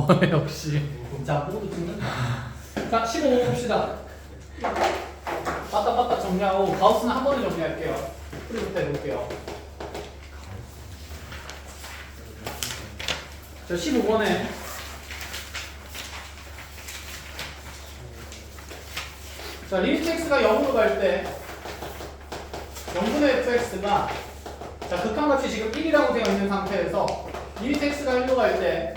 역시. 자, 모두 찍는다. 자, 15 봅시다. 빠따빠따 정리하고 가우스는 한 번에 정리할게요. 프리부터 해볼게요. 자, 15번에 자, 리미트 x가 0으로 갈 때 0분의 fx가 자, 극한값이 지금 1이라고 되어 있는 상태에서 리미트 x가 1로 갈 때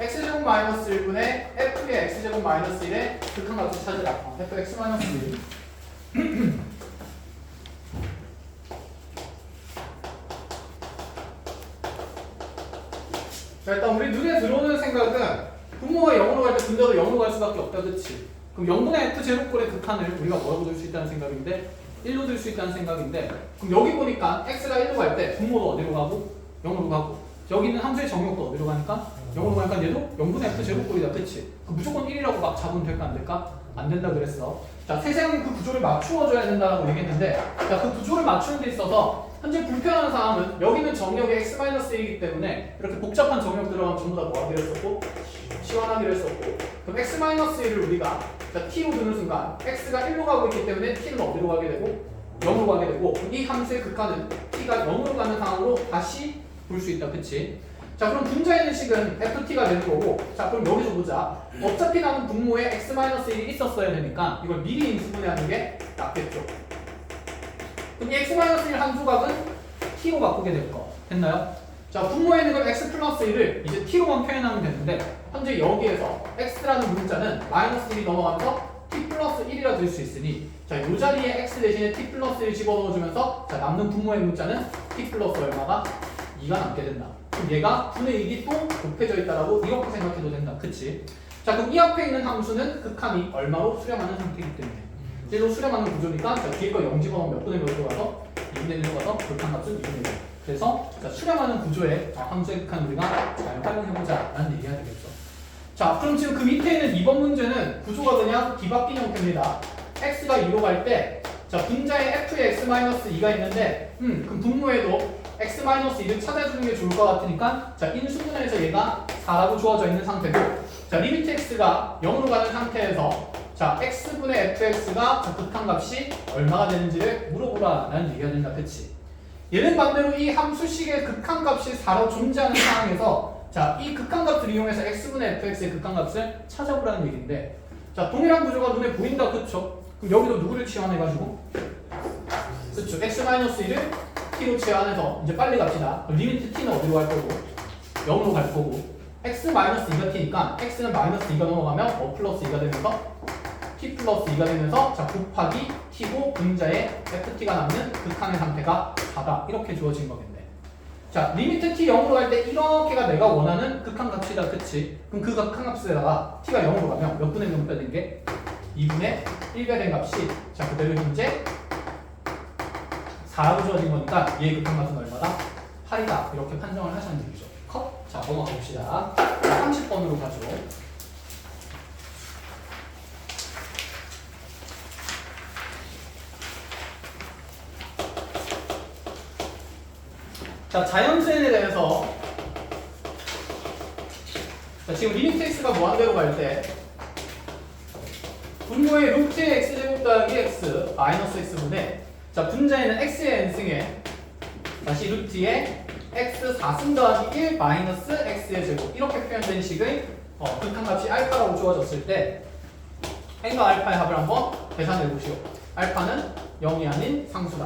x제곱 마이너스 1분의 f의 x제곱 마이너스 1의 극한값을 찾으라. fx 마이너스 1. 자, 일단 우리 눈에 들어오는 생각은 분모가 0으로 갈 때 분자도 0으로 갈 수밖에 없다, 그치? 그럼 0분의 f 제곱꼴의 극한을 우리가 뭐라고 들 수 있다는 생각인데 1로 들 수 있다는 생각인데 그럼 여기 보니까 x가 1로 갈 때 분모도 어디로 가고 0으로 가고 여기 있는 함수의 정역도 어디로 가니까 0으로 가니까 얘도 0분의 f 제곱꼴이다, 그치? 그럼 무조건 1이라고 막 잡으면 될까 안 될까? 안 된다 그랬어. 자, 세상에 그 구조를 맞추어줘야 된다고 얘기했는데 자, 그 구조를 맞추는 데 있어서 현재 불편한 사항은 여기는 정역이 x-1이기 때문에 이렇게 복잡한 정역 들어가면 전부 다 뭐 하기로 했었고 시환하기로 했었고 그럼 x-1을 우리가 자, t로 두는 순간 x가 1로 가고 있기 때문에 t는 어디로 가게 되고 0으로 가게 되고 이 함수의 극한은 t가 0으로 가는 상황으로 다시 볼 수 있다, 그치? 자, 그럼 분자의 식은 ft가 되는 거고 자, 그럼 여기서 보자. 어차피 나는 분모에 x-1이 있었어야 되니까 이걸 미리 인수분해하는 게 낫겠죠. 그럼 이 x-1 함수값은 t로 바꾸게 될 거. 됐나요? 자, 분모에 있는 걸 x 플러스 1을 이제 t로만 표현하면 되는데 현재 여기에서 x라는 문자는 마이너스 1이 넘어가면서 t 플러스 1이라 될 수 있으니 자, 이 자리에 x 대신에 t 플러스 1 집어넣어주면서 자, 남는 분모의 문자는 t 플러스 얼마가? 2가 남게 된다. 그럼 얘가 분의 2이 또 곱해져 있다라고 이렇게 생각해도 된다. 그치? 자, 그럼 이 앞에 있는 함수는 극한이 얼마로 수렴하는 상태이기 때문에 1로 수렴하는 구조니까 자, 뒤에 거 0 집어넣으면 몇 분의 몇으로 가서 2분의 1로 가서 극한값은 2분의 1. 그래서 자, 수렴하는 구조의 함수의 극한 우리가 잘 활용해보자 라는 얘기가 되겠죠. 자, 그럼 지금 그 밑에 있는 2번 문제는 구조가 그냥 뒤바뀐 형태입니다. x가 2로 갈 때 자, 분자에 f의 x-2가 있는데 그럼 분모에도 x-2를 찾아주는 게 좋을 것 같으니까 자, 인수분해에서 얘가 4라고 주어져 있는 상태고 자, 리미트 x가 0으로 가는 상태에서 자, x분의 fx가 자, 극한값이 얼마가 되는지를 물어보라 라는 얘기가 된다, 그치? 얘는 반대로 이 함수식의 극한값이 4로 존재하는 상황에서 자, 이 극한값을 이용해서 x분의 fx의 극한값을 찾아보라는 얘기인데 자, 동일한 구조가 눈에 보인다, 그쵸? 그럼 여기도 누구를 치환해가지고 그쵸, x-1을 t로 치환해서 이제 빨리 갑시다. 리미트 t는 어디로 갈 거고 0으로 갈 거고 x-2가 t니까 x는 마이너스 2가 넘어가면 플러스 2가 되면서 t 플러스 2가 되면서 자, 곱하기 t고 분자에 ft가 남는 극한의 상태가 4다 이렇게 주어진 거겠네. 자, 리미트 t 0으로 갈 때 이렇게가 내가 원하는 극한값이다, 그치? 그럼 그 극한값에다가 t가 0으로 가면 몇 분의 몇 배 된 게 2분의 1배 된 값이 자, 그대로 현재 4라고 주어진 거니까 얘의 극한값은 얼마다? 8이다 이렇게 판정을 하시면 되죠. 컷? 자, 넘어가 봅시다. 30번으로 가죠. 자, 자연수에 대해서 자, 지금 리미트 x가 무한대로 갈 때 분모의 루트의 x제곱 더하기 x 마이너스 x분의 자, 분자에는 x의 n승에 다시 루트의 x 4승 더하기 1 마이너스 x의 제곱 이렇게 표현된 식의 극한값이 알파라고 주어졌을 때 n과 알파의 합을 한번 계산해 보시오. 알파는 0이 아닌 상수다.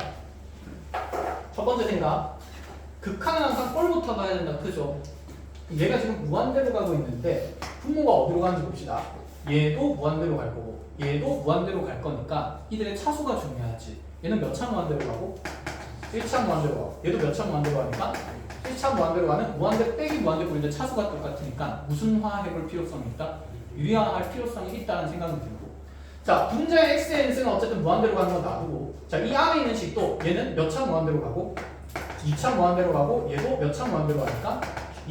첫 번째 생각, 극한은 항상 꼴부터 가야 된다, 그죠? 얘가 지금 무한대로 가고 있는데 분모가 어디로 가는지 봅시다. 얘도 무한대로 갈 거고 얘도 무한대로 갈 거니까 이들의 차수가 중요하지. 얘는 몇 차 무한대로 가고 1차 무한대로 가고 얘도 몇 차 무한대로 가니까 1차 무한대로 가는 무한대 빼기 무한대 꼴인데 차수가 똑같으니까 무슨화해볼 필요성이 있다? 유리화할 필요성이 있다는 생각이 들고 자, 분자의 x의 n승은 어쨌든 무한대로 가는 건 놔두고 자, 이 안에 있는 식도 얘는 몇 차 무한대로 가고 2차 무한대로 가고 얘도 몇 차 무한대로 가니까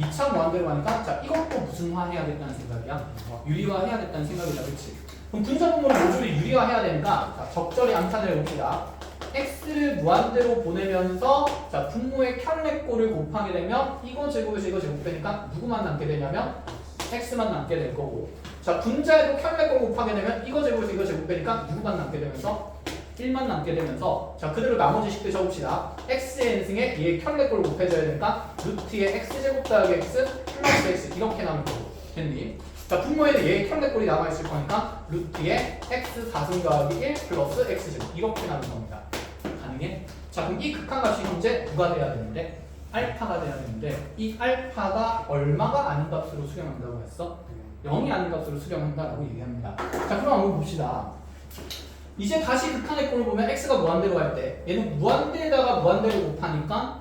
2차 무한대로 가니까 자, 이것도 무슨화해야겠다는 생각이야. 유리화해야겠다는 생각이다, 그치? 그럼 분자분모를 모조리 유리화해야 되니까 자, 적절히 암산을 해봅시다. x를 무한대로 보내면서 자, 분모의 켤레꼴을 곱하게 되면 이거 제곱에서 이거 제곱되니까 누구만 남게 되냐면 x만 남게 될 거고 자 분자에도 켤레꼴 곱하게 되면 이거 제곱에서 이거 제곱 빼니까 누구만 남게 되면서 1만 남게 되면서 자 그대로 나머지 식들 적읍시다. x의 n승에 얘의 켤레꼴 곱해줘야 되니까 루트의 x제곱 더하기 x 플러스 x 이렇게 나오는 거고 됐니? 자 분모에는 얘의 켤레꼴이 남아있을 거니까 루트의 x 4승 더하기 1 플러스 x제곱 이렇게 나오는 겁니다. 가능해? 자 그럼 이 극한값이 현재 누가 돼야 되는데? 알파가 돼야 되는데 이 알파가 얼마가 아닌 값으로 수렴한다고 했어? 0이 아닌 값으로 수렴한다라고 얘기합니다. 자 그럼 한번 봅시다. 이제 다시 극한의 꼴을 보면 x가 무한대로 갈 때 얘는 무한대에다가 무한대로 곱하니까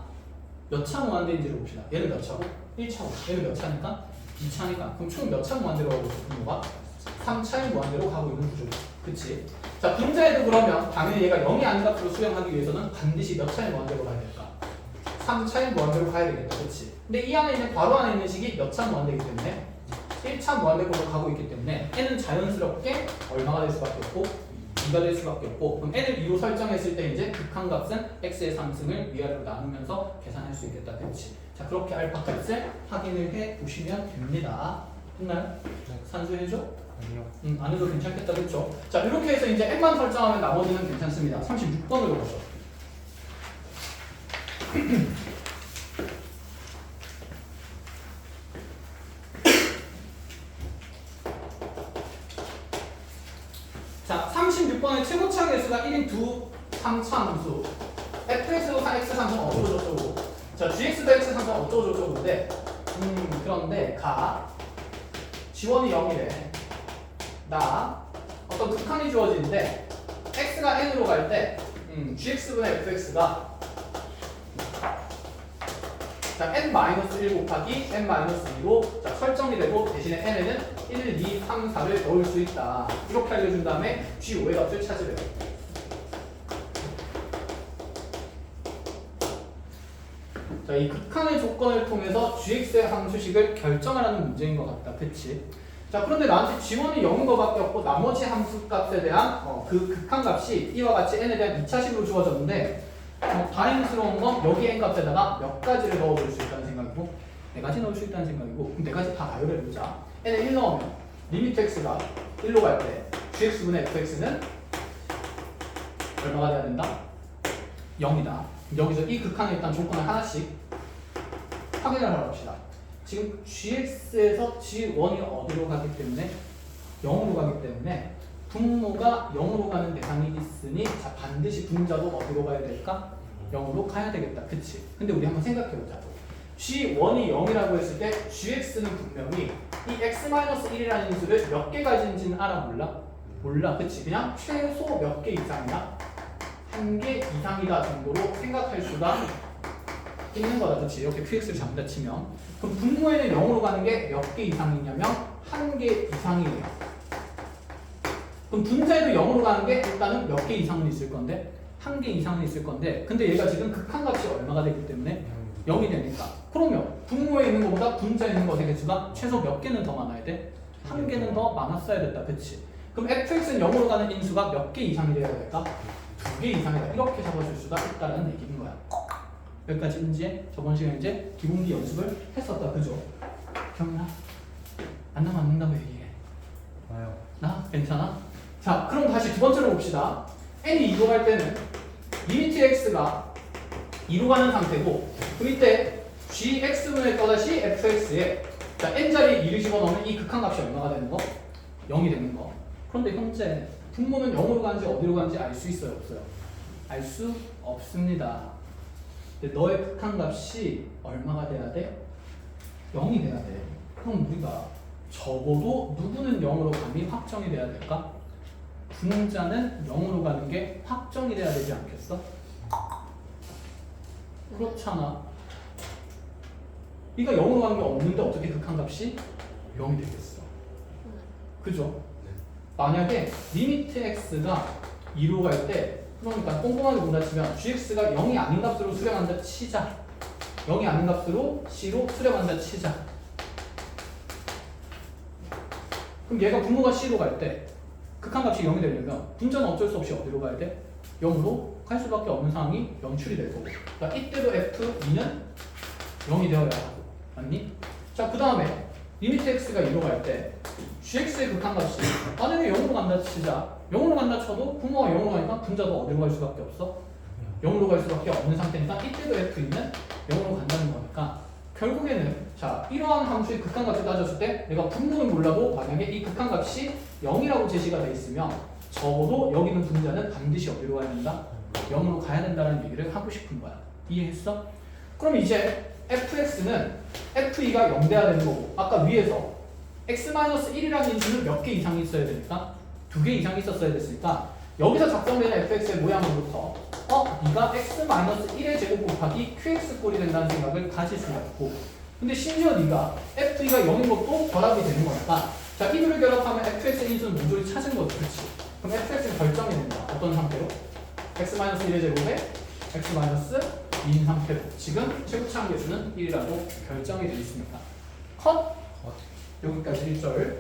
몇 차 무한대인지를 봅시다. 얘는 몇 차고? 1차고 얘는 몇 차니까? 2차니까 그럼 총 몇 차 무한대로 가고 있어? 분모가? 3차의 무한대로 가고 있는 구조죠. 그치? 자 분자에도 그러면 당연히 얘가 0이 아닌 값으로 수렴하기 위해서는 반드시 몇 차의 무한대로 가야 될까? 3차의 무한대로 가야 되겠다. 그치? 근데 이 안에 있는 괄호 안에 있는 식이 몇 차 무한대이기 때문에 1차 무한대꼴로 가고 있기 때문에 n은 자연스럽게 얼마가 될 수밖에 없고 2가 될 수밖에 없고 그럼 n을 2로 설정했을 때 이제 극한값은 x의 상승을 위아래로 나누면서 계산할 수 있겠다. 그렇지? 자 그렇게 알파 값을 확인을 해 보시면 됩니다. 됐나요? 산수해줘? 아니요. 안 해도 괜찮겠다. 그렇죠? 자 이렇게 해서 이제 n만 설정하면 나머지는 괜찮습니다. 36번으로 가죠. 자, 36번의 최고차 개수가 1인 3차 함수 fx도 x 상승 어쩌고저쩌고 자, gx도 x 상승 어쩌고저쩌고인데 그런데 가 지원이 0이래 나 어떤 극한이 주어지는데 x가 n으로 갈 때 gx분의 fx가 자, n-1 곱하기 n-2로 자, 설정이 되고 대신에 n에는 1, 2, 3, 4를 넣을 수 있다. 이렇게 알려준 다음에 G5의 값을 찾으래요. 자, 이 극한의 조건을 통해서 GX의 함수식을 결정하라는 문제인 것 같다. 그치? 자, 그런데 나한테 G1이 0인 것밖에 없고 나머지 함수값에 대한 그 극한값이 이와 같이 n에 대한 2차식으로 주어졌는데 다행스러운 건 여기 n 값에다가 몇 가지를 넣어볼 수 있다는 생각이고 4가지 넣을 수 있다는 생각이고 그럼 4가지 다 나열해보자. n에 1 넣으면 리미트 x가 1로 갈 때 gx분의 fx는 얼마가 돼야 된다? 0이다. 여기서 이 극한에 일단 조건을 하나씩 확인을 하러 갑시다. 지금 gx에서 g1이 어디로 가기 때문에 0으로 가기 때문에 분모가 0으로 가는 대상이 있으니 자 반드시 분자도 어디로 가야 될까? 0으로 가야 되겠다. 그치? 근데 우리 한번 생각해보자. G1이 0이라고 했을 때 GX는 분명히 이 X-1이라는 인수를 몇 개 가진지는 알아? 몰라? 몰라. 그치? 그냥 최소 몇 개 이상이나 한 개 이상이다 정도로 생각할 수가 있는 거다. 그치? 이렇게 QX를 잡는다 치면 그럼 분모에는 0으로 가는 게 몇 개 이상이냐면 한 개 이상이에요. 그럼 분자에도 0으로 가는 게 일단은 몇 개 이상은 있을 건데 한 개 이상은 있을 건데 근데 얘가 지금 극한값이 얼마가 되기 때문에 0이 되니까 그러면 분모에 있는 것보다 분자에 있는 것의 개수가 최소 몇 개는 더 많아야 돼? 한 개는 더 많았어야 됐다. 그치? 그럼 fx는 0으로 가는 인수가 몇 개 이상이 돼야 될까? 2개 이상이다. 이렇게 잡아줄 수가 있다는 얘기인 거야. 여기까지 이제 저번 시간에 이제 기본기 연습을 했었다. 그죠? 기억나? 안 나면 안 된다고 얘기해. 나요. 나? 괜찮아? 자, 그럼 다시 두 번째로 봅시다. n이 2로 갈 때는 리미트 x가 2로 가는 상태고 그럼 이때 gx분의 또다시 fx에 자 n자리에 2를 집어넣으면 이 극한값이 얼마가 되는 거? 0이 되는 거. 그런데 현재 분모는 0으로 가는지 어디로 가는지 알 수 있어요? 없어요? 알 수 없습니다. 근데 너의 극한값이 얼마가 돼야 돼? 0이 돼야 돼. 그럼 우리가 적어도 누구는 0으로 감이 확정이 돼야 될까? 분자는 0으로 가는 게 확정이 돼야 되지 않겠어? 그렇잖아. 그러니까 0으로 가는 게 없는데 어떻게 극한값이 0이 되겠어? 그죠? 만약에 리미트 x가 2로 갈 때 그러니까 꼼꼼하게 본다 치면 gx가 0이 아닌 값으로 수렴한다 치자. 0이 아닌 값으로 c로 수렴한다 치자. 그럼 얘가 분모가 c로 갈 때 극한값이 0이 되려면 분자는 어쩔 수 없이 어디로 가야 돼? 0으로 갈 수밖에 없는 상황이 연출이 될 거고 그러니까 이때도 f2는 0이 되어야 하고 맞니? 자 그 다음에 리미트 x가 2로 갈 때 gx의 극한값이 만약에 0으로 간다 치자. 0으로 간다 쳐도 분모가 0으로 가니까 분자도 어디로 갈 수밖에 없어? 0으로 갈 수밖에 없는 상태니까 이때도 f는 0으로 간다는 거니까 결국에는 자 이러한 함수의 극한값을 따졌을 때 내가 분모는 몰라도 만약에 이 극한값이 0이라고 제시가 돼 있으면 적어도 여기 있는 분자는 반드시 어디로 가야 된다? 0으로 가야 된다는 얘기를 하고 싶은 거야. 이해했어? 그럼 이제 fx는 f2가 0 돼야 되는 거고 아까 위에서 x-1이라는 인수는 몇 개 이상 있어야 되니까 2개 이상 있었어야 됐으니까 여기서 작성되는 fx의 모양으로부터 네가 x-1의 제곱 곱하기 qx 꼴이 된다는 생각을 가질 수가 있고 근데 심지어 네가 f2가 0인 것도 결합이 되는 거니까 자 이 둘을 결합하면 fx의 인수는 모조리 찾은 거지 그렇지? 그럼 fx는 결정이 된다. 어떤 상태로? x-1의 제곱에 x-2인 상태로 지금 최고차항 계수는 1이라고 결정이 되어 있습니다. 컷? 여기까지 1절.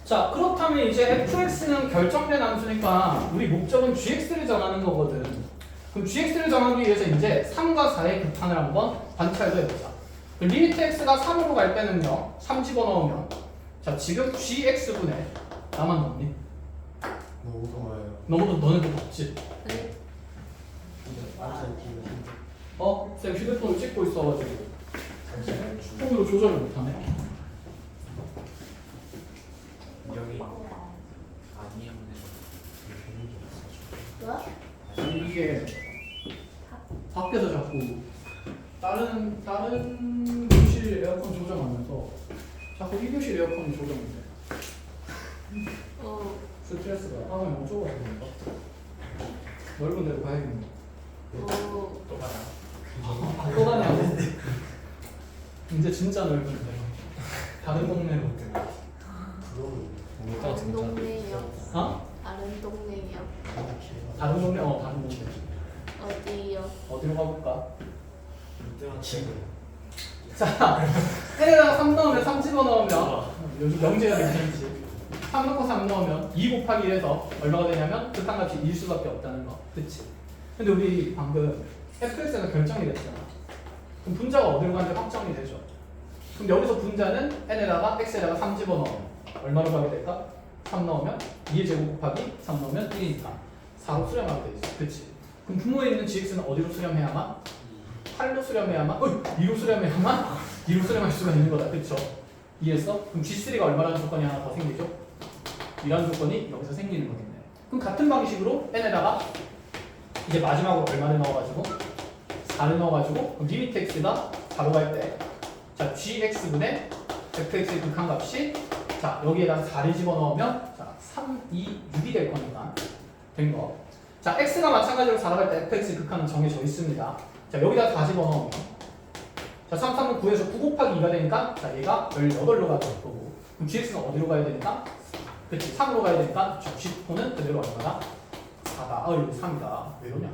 자 그렇다면 이제 fx는 결정된 함수니까 우리 목적은 gx를 정하는 거거든. 그럼 gx를 정하기 위해서 이제 3과 4의 극한을 한번 관찰도 해보자. 리미트 x가 3으로 갈 때는요 3 집어넣으면 자 지금 gx분의 나만 넣니? 너무 좋아요. 너네도 없지? 네. 쌤 휴대폰을 찍고 있어가지고 폰으로 조절을 못하네. 여기 뭐? 이게 밖에서 자꾸 다른 교실 에어컨 조정하면서 자꾸 이 교실 에어컨이 조정이 돼. 스트레스가 너무 좁아서 그런가? 넓은 데로 가야겠네. 또 가나? 또 가냐고? 이제 진짜 넓은데 다른 동네로. 다른 동네요. 어? 다른 동네요. 다른 동네? 다른 동네. 어디요? 어디로 가볼까? 지금. 자, 해에다가 3 넣으면 3 집어넣으면 요즘 명제가 괜찮지. 3 넣고 3 넣으면 2 곱하기 1에서 얼마가 되냐면 극한값이 1 수밖에 없다는 거. 그치? 근데 우리 방금 fx가 결정이 됐잖아. 그럼 분자가 어디로 가는지 확정이 되죠. 그럼 여기서 분자는 n에다가 x에다가 3 집어넣으면 얼마로 가게 될까? 3 넣으면 2의 제곱 곱하기 3 넣으면 1이니까 4로 수렴하게 돼 있어. 그치? 그럼 분모에 있는 gx는 어디로 수렴해야만? 8로 수렴해야만? 2로 수렴해야만? 2로 수렴할 수가 있는 거다. 그쵸? 이해했어? 그럼 G3가 얼마라는 조건이 하나 더 생기죠? 이라는 조건이 여기서 생기는 거겠네. 그럼 같은 방식으로 n에다가 이제 마지막으로 얼마를 넣어가지고 4를 넣어가지고 그럼 리미트 x가 4로 갈 때 자 gx분의 fx의 극한값이 자 여기에다가 4를 집어넣으면 자 3, 2, 6이 될 거니까 된 거. 자 x가 마찬가지로 4로 갈 때 fx의 극한은 정해져 있습니다. 자 여기다 4 집어넣으면 자 3, 3은 9에서 9 곱하기 2가 되니까 자 얘가 18로 가야 될 거고 그럼 gx는 어디로 가야 되니까? 그치 3으로 가야 되니까 g4는 그대로 얼마다? 4다. 이거 3이다. 왜 이러냐?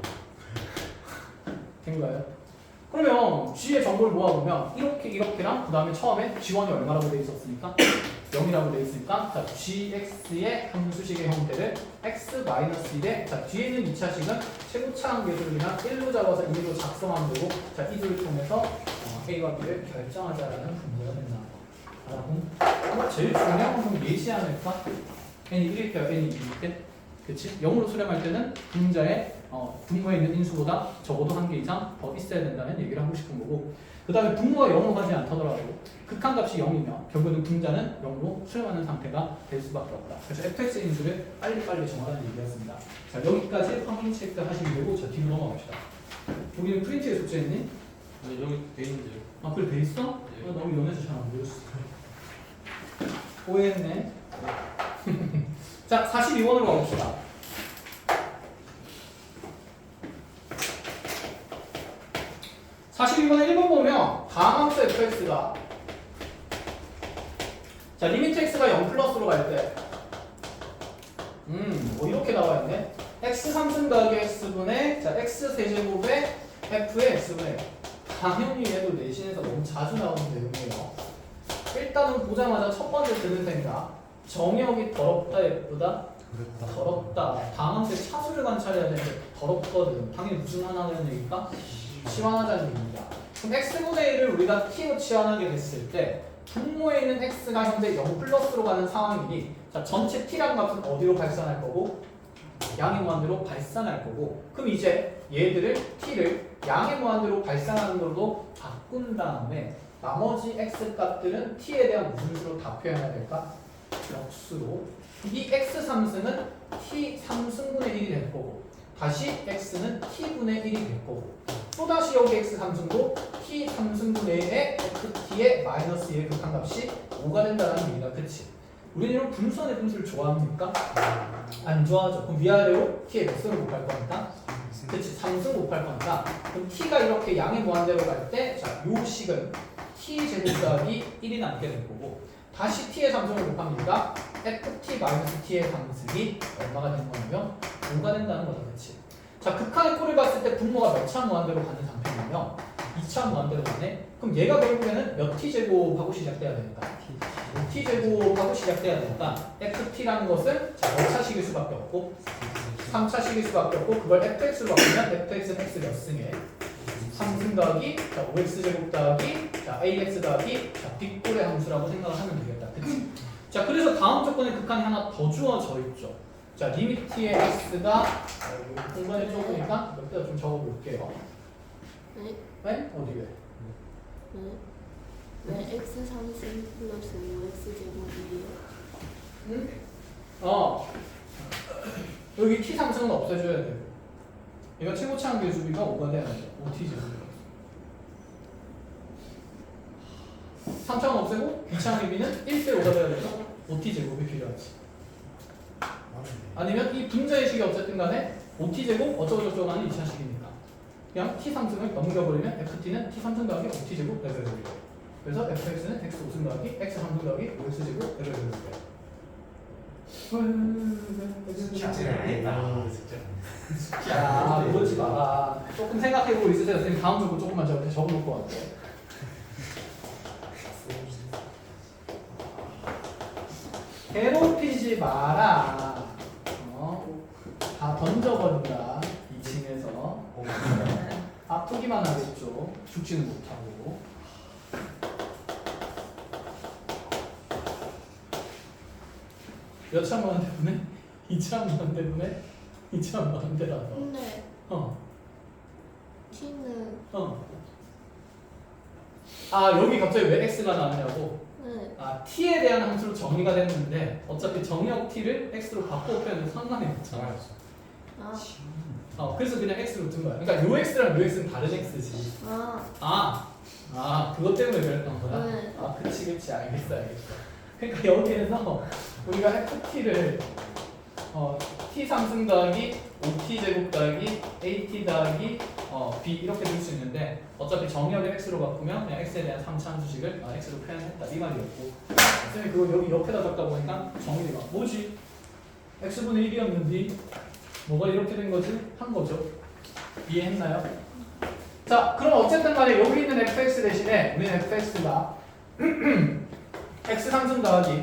된 거예요? 그러면 g의 정보를 모아보면 이렇게랑 그 다음에 처음에 g1이 얼마라고 돼 있었으니까 0이라고 돼 있으니까 자 gx의 함수식의 형태를 x-1대 자 뒤에는 2차식은 최고차항 계수를 그냥 1로 잡아서 2로 작성하면 되고 자 이 둘을 통해서 a와 b를 결정하자라는 분모가 된다. 라고 제일 중요한 건 예시 않을까? n이 1일 때와 n이 2일 때 그치? 0으로 수렴할 때는 분자의 분모에 있는 인수보다 적어도 한 개 이상 더 있어야 된다는 얘기를 하고 싶은 거고 그 다음에 분모가 0으로 가지 않더라도 극한값이 0이면 결국은 분자는 0으로 수렴하는 상태가 될 수밖에 없다. 그래서 fx의 인수를 빨리빨리 정하라는 얘기였습니다. 자 여기까지 확인 체크 하시면 되고 자 뒤로 넘어갑시다. 여기는 프린트에 숙제했니? 네, 여기 돼 있는데요. 아 그래 돼 있어? 네. 너무 연해서 잘 안 보였어. 오해했네. 자 42번으로 가봅시다. 사실 이번에 1번 보면 다음 함수 fx가 자 리미트 x가 0 플러스로 갈 때 뭐 이렇게 나와 있네. x 3승 더하기 x분의 자 x 세제곱의 f의 x분의 당연히 얘도 내신에서 너무 자주 나오는 내용이에요. 일단은 보자마자 첫 번째 드는 생각 정의역이 더럽다 예쁘다? 더럽다. 다음 함수의 차수를 관찰해야 되는데 더럽거든. 당연히 무슨 하나라는 얘기일까? 치환하자는 얘기입니다. 그럼 x분의 1을 우리가 t로 치환하게 됐을 때 분모에 있는 x가 현재 0 플러스로 가는 상황이니 자 전체 t라는 값은 어디로 발산할 거고 양의 무한대로 발산할 거고 그럼 이제 얘들을 t를 양의 무한대로 발산하는 걸로 바꾼 다음에 나머지 x 값들은 t에 대한 무슨 수로 다 표현해야 될까? 역수로 이 x 3승은 t 3승분의 1이 될 거고 다시 x는 t분의 1이 될 거고 또다시 여기 x 3승도 t 3승분의 1에 ft의 마이너스 2의 극한값이 5가 된다는 얘기다. 그치? 우리는 이런 분수안의 분수를 좋아합니까? 안 좋아하죠. 그럼 위아래로 t의 몇 승을 곱할 거니까? 그치? 3승 곱할 거니까 그럼 t가 이렇게 양의 무한대로 갈 때 자, 요 식은 t 제곱 더하기 1이 남게 될 거고 다시 t의 3승을 곱합니다. ft-t의 3승이 얼마가 되는 거냐면 5가 된다는 거죠. 그치? 자, 극한의 꼴을 봤을 때 분모가 몇 차 무한대로 가는 상태냐면 2차 무한대로 가네? 그럼 얘가 결국에는 몇 t제곱하고 시작돼야 되니까 5t제곱하고 시작돼야 되니까 ft라는 것은 자, 몇 차식일 수밖에 없고 3차식일 수밖에 없고 그걸 fx로 바꾸면 fx는 x 몇 승에 3승 더하기 자, 5x제곱 더하기 자, ax 더하기 자, 빅꼴의 함수라고 생각을 하면 되겠다. 그치? 자, 그래서 다음 조건에 극한이 하나 더 주어져 있죠. 자, 리미트의 x가 공간이 좁으니까 몇 개다 좀 적어볼게요. 네? 네? 어디 왜? 네? 네 x 3승 플러스 5x 제곱이에요. 응? 여기 t 3승은 없애줘야 되고 얘가 최고차항 계수비가 5가 돼야 되죠. 5t 제곱이 3차항 없애고 2차항 비는 1대 5가 돼야 돼서 5t 제곱이 필요하지. 아니면 이 분자의 식이 어쨌든 간에 5t 제곱 어쩌고저쩌고 하는 2차식이니까 그냥 t 3승을 넘겨버리면 ft는 t 3승 더하기 5t 제곱 레벨이고 그래서 fx는 x 5승 더하기 x 3승 더하기 5x 제곱 레벨이고 숙제를 안 했다. 야, 그러지 마라. 조금 생각해보고 있으세요. 선생님 다음 조건 조금만 적어놓을 것 같아. 괴롭히지 마라. 다 던져버린다. 2층에서. 아프기만 하겠죠. 죽지는 못하고. 몇 차만 때문에? 2차만 때문에? 2차만 때라서. 근데 t는 아, 여기 갑자기 왜 x가 나왔냐고? 네. 아, t에 대한 함수로 정의가 됐는데 어차피 정의역 t를 x로 바꿔 표현해서 상관이 없잖아. 아, 그래서 그냥 x로 둔 거야. 그러니까 요 x랑 요 x는 다른 x지. 그것 때문에 그랬던 거야? 네. 그치, 알겠어. 그러니까 여기에서 우리가 ft를 t 3승 더하기 5t 제곱 더하기 at 더하기 b 이렇게 줄 수 있는데 어차피 정의역을 x로 바꾸면 그냥 x에 대한 3차 함수식을 x로 표현했다 이 말이었고 선생님이 그거 여기 옆에다 적다 보니까 정의가 뭐지? x분의 1이었는데 뭐가 이렇게 된 거지? 한 거죠. 이해했나요? 자, 그럼 어쨌든 간에 여기 있는 fx 대신에 우리는 fx가 x 3승 더하기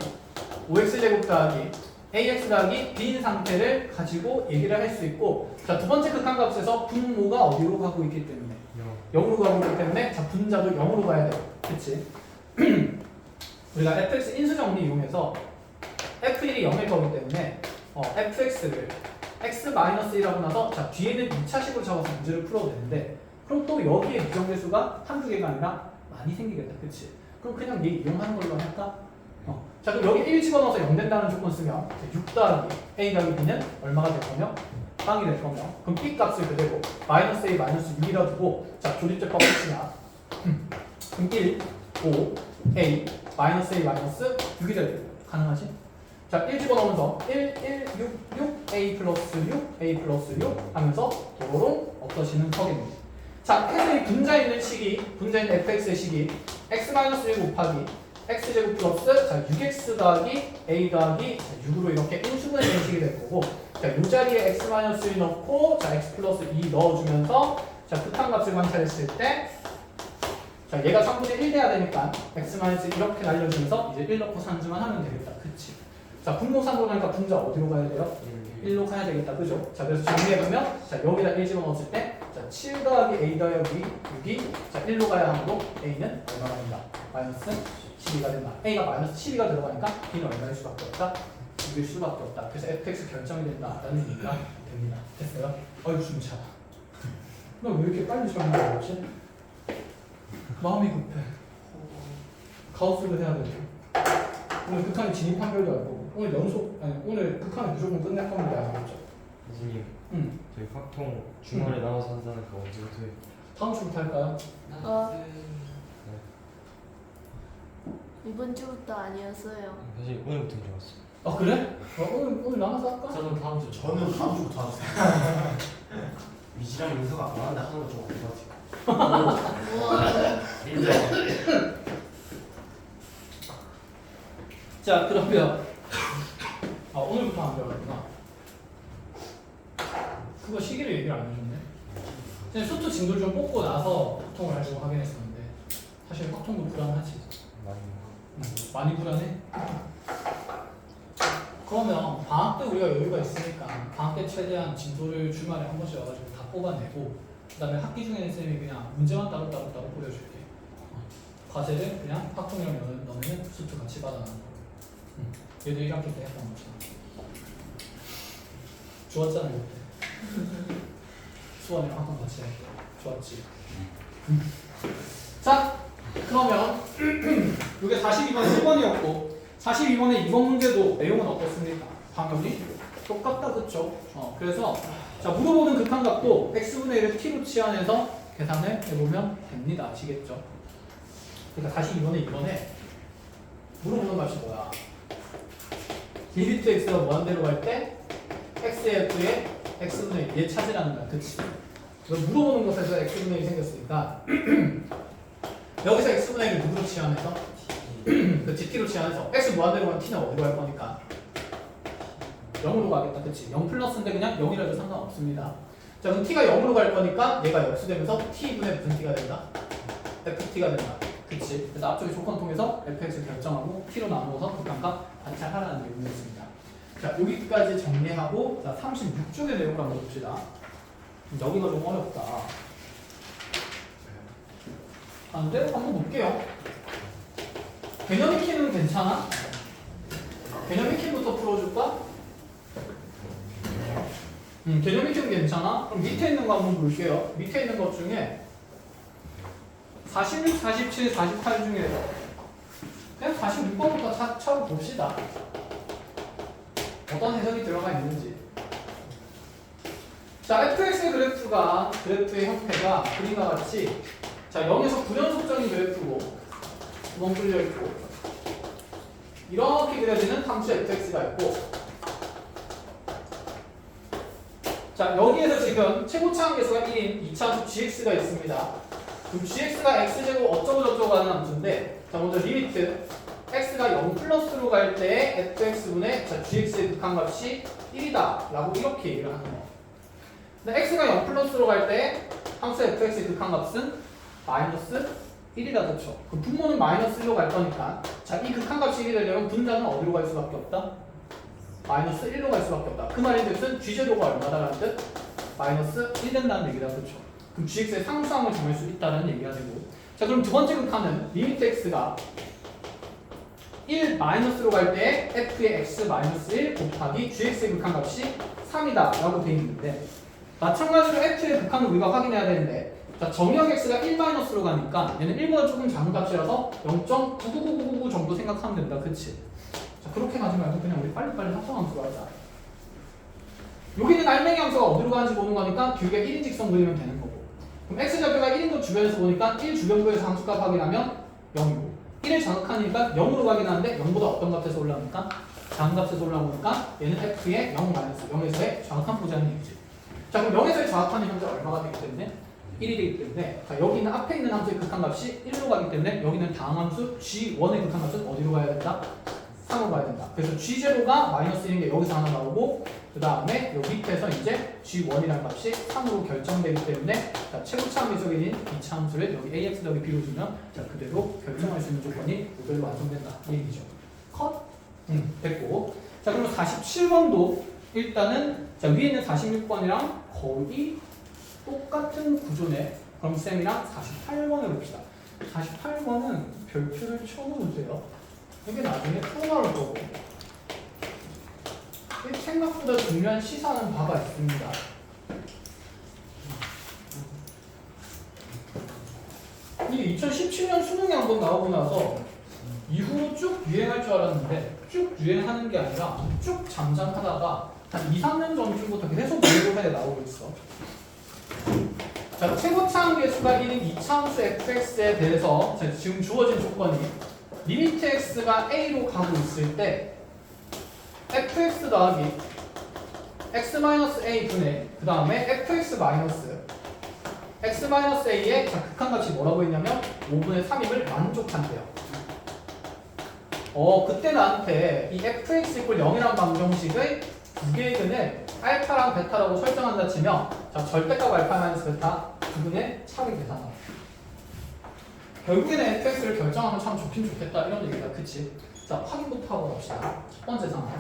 5x 제곱 더하기 ax 더하기 b인 상태를 가지고 얘기를 할 수 있고 자, 두 번째 극한값에서 분모가 어디로 가고 있기 때문에 0으로 가고 있기 때문에 자, 분자도 0으로 가야 돼. 그치? 우리가 fx 인수정리 이용해서 f1이 0일 거기 때문에 fx를 x-1하고 나서 자, 뒤에는 2차식으로 적어서 문제를 풀어도 되는데 그럼 또 여기에 미정계수가 한두 개가 아니라 많이 생기겠다. 그치? 그럼 그냥 얘 이용하는 걸로 할까? 자, 그럼 여기 1 집어넣어서 0 된다는 조건 쓰면 6 더하기 a 더하기 b는 얼마가 될 거며? 빵이 될 거며 그럼 b 값을 그대로 마이너스 a 마이너스 6이라 두고 자, 조립제법 끝이야. 그럼 1, 5, a 마이너스 a 마이너스 6이 될 거고 가능하지? 자, 1 집어넣으면서 1, 6, a 플러스 6, a 플러스 6 하면서 도로로 없어지는 턱입니다. 자, 해서 이 분자에 있는 식이 분자에 있는 fx의 식이 x-1 곱하기 x제곱 플러스 자 6x 더하기 a 더하기 6으로 이렇게 인수분해 방식이 될 거고 자, 이 자리에 x-1 넣고 자 x 플러스 2 넣어주면서 자 극한값을 관찰했을 때 자 얘가 3분의 1 돼야 되니까 x-1 이렇게 날려주면서 이제 1 넣고 산수만 하면 되겠다. 그치? 자 분모 3으로 가니까 분자 어디로 가야 돼요? 1로 가야 되겠다. 그죠? 자 그래서 정리해보면 자 여기다 1 집어넣었을 때 자 자, 7 더하기 A 더하기 6이 자 1로 가야 하므로 A는 얼마가 된다? 마이너스 12가 된다. A가 마이너스 12가 들어가니까 B는 얼마일 수밖에 없다? 6일 수밖에 없다. 그래서 fx 결정이 된다라는 얘기가 됩니다. 됐어요? 어휴 숨 차다. 너 왜 이렇게 빨리 설명하지? 마음이 급해. 가우스를 해야 돼. 오늘 극한에 진입한 별도 알 거고 오늘 연속 아니 오늘 극한에 무조건 끝낼 겁니다. 알겠죠? 선생님, 응. 저희 확통 주말에 나와서 한다는 거 언제부터 해요? 다음 주부터 할까요? 이번 주부터 아니었어요. 사실 오늘부터인 줄 알았어요. 아 그래? 오늘 나가서 할까? 저는 다음 주. 저는 다음 주부터 하세요. 미지랑 인서가 안 하는데 하는 거 좀 어떨 것 같아요. 우와. 인정. 자 그러면 오늘부터 안 배웠구나. 그거 시기를 얘기를 안 해줬네. 그냥 수트 진도를 좀 뽑고 나서 확통을 하려고 하긴 했었는데 사실 확통도 불안하지. 많이 불안해? 그러면 방학 때 우리가 여유가 있으니까 방학 때 최대한 진도를 주말에 한 번씩 와가지고 다 뽑아내고 그 다음에 학기 중에는 쌤이 그냥 문제만 따로 뿌려줄게. 과제를 그냥 확통이랑 너네는 수트 같이 받아나는 거. 얘도 1학기 때 했던 것처럼. 좋았잖아 그때. 수원이랑 학원 같이 할 때. 좋았지. 자 그러면 이게 42번 1번이었고 42번의 2번 문제도 내용은 어떻습니까? 당연히 똑같다 그쵸? 그래서 자 물어보는 극한값도 x분의 1을 t로 치환해서 계산을 해보면 됩니다. 아시겠죠? 그러니까 42번의 2번에 물어보는 값이 뭐야? 리미트 x가 무한대로 갈 때 xf의 x분의 1 얘 찾으라는 거야. 그치? 물어보는 것에서 x분의 1이 생겼으니까 여기서 x분의 1을 누구로 치환해서? 그치? t로 치환해서 x 무한대로 가면 t는 어디로 갈 거니까? 0으로 가겠다. 그치? 0 플러스인데 그냥 0이라도 상관없습니다. 자 그럼 t가 0으로 갈 거니까 얘가 역수되면서 t분의 무슨 t가 된다? ft가 된다. 그치? 그래서 앞쪽에 조건 통해서 fx를 결정하고 t로 나누어서 극한값 관찰하라는 내용이었습니다. 자 여기까지 정리하고 자 36쪽의 내용을 한번 봅시다. 여기가 좀 어렵다. 근데 한번 볼게요. 개념 익히는 괜찮아? 개념 익히부터 풀어줄까? 개념 익히는 괜찮아? 그럼 밑에 있는 거 한번 볼게요. 밑에 있는 것 중에 46, 47, 48 중에서 그냥 46번부터 찾아봅시다. 어떤 해석이 들어가 있는지. 자, fx의 그래프의 형태가 그림과 같이 자 0에서 불연속적인 그래프고 구멍 뚫려 있고 이렇게 그려지는 함수 fx가 있고 자 여기에서 지금 최고차항 계수가 1인 2차함수 gx가 있습니다. 그럼 gx가 x제곱 어쩌고 저쩌고 하는 함수인데 자 먼저 리미트 x가 0 플러스로 갈 때 fx분의 자 gx의 극한값이 1이다 라고 이렇게 얘기를 하는 거. 근데 x가 0 플러스로 갈 때 함수 fx의 극한값은 마이너스 1이다 그쵸? 그 분모는 마이너스 1로 갈 거니까 자 이 극한값이 1이 되려면 분자는 어디로 갈 수밖에 없다? 마이너스 1로 갈 수밖에 없다. 그 말인즉슨 g제로가 얼마다라는 뜻? 마이너스 1 된다는 얘기다 그쵸? 그럼 gx의 상수항을 정할 수 있다는 얘기가 되고 자 그럼 두 번째 극한은 리미트 x가 1 마이너스로 갈 때 f의 x 마이너스 1 곱하기 gx의 극한값이 3이다 라고 되어 있는데 마찬가지로 f의 극한을 우리가 확인해야 되는데 자 정의역 x가 1 마이너스로 가니까 얘는 1보다 조금 작은 값이라서 0.99999 정도 생각하면 된다 그치? 자 그렇게 가지 말고 그냥 우리 빨리빨리 합성함수로 하자. 여기는 알맹이 함수가 어디로 가는지 보는 거니까 기울기가 1인 직선 그리면 되는 거고 그럼 x좌표가 1인 것 주변에서 보니까 1 주변부에서 함수값 확인하면 0이고 1을 자극하니까 0으로 가긴 하는데 0보다 어떤 값에서 올라오니까 작은 값에서 올라오니까 얘는 f의 0 마이너스 0에서의 정확한 보자는 얘기지. 자 그럼 0에서의 정확한 현재 얼마가 되기 때문에 1이 되기 때문에 자 여기는 앞에 있는 함수의 극한값이 1로 가기 때문에 여기는 다음 함수 g1의 극한값은 어디로 가야 된다? 3으로 가야 된다. 그래서 g0가 마이너스 1인 게 여기서 하나 나오고 그 다음에 여기 밑에서 이제 g1이라는 값이 3으로 결정되기 때문에 자 최고차함 계속인 2차 함수를 여기 ax 더하기 b로 주면 자 그대로 결정할 수 있는 조건이 모델로 완성된다 이 얘기죠. 컷? 됐고 자 그러면 47번도 일단은 자 위에 있는 46번이랑 거의 똑같은 구조네. 그럼 쌤이랑 48번을 봅시다. 48번은 별표를 쳐놓으세요. 이게 나중에 또 나올 거고. 생각보다 중요한 시사하는 바가 있습니다. 이게 2017년 수능에 한번 나오고 나서 이후로 쭉 유행할 줄 알았는데 쭉 유행하는 게 아니라 쭉 잠잠하다가 한 2, 3년 전쯤부터 계속 모의고사에 나오고 있어. 자, 최고차항 계수가 1인 이차함수 fx에 대해서 지금 주어진 조건이 리미트 x가 a로 가고 있을 때 fx 더하기 x-a 분의 그 다음에 fx 마이너스 x-a의 극한값이 뭐라고 했냐면 5분의 3임을 만족한대요. 그때 나한테 이 fx 이퀄 0이란 방정식의 두 개의 근을 알파랑 베타라고 설정한다 치면 자, 절대값 알파 마이너스 베타 두 분의 차를 계산하고 결국에는 fx를 결정하면 참 좋긴 좋겠다 이런 얘기다. 그치? 자, 확인부터 하고 갑시다. 첫 번째 상황.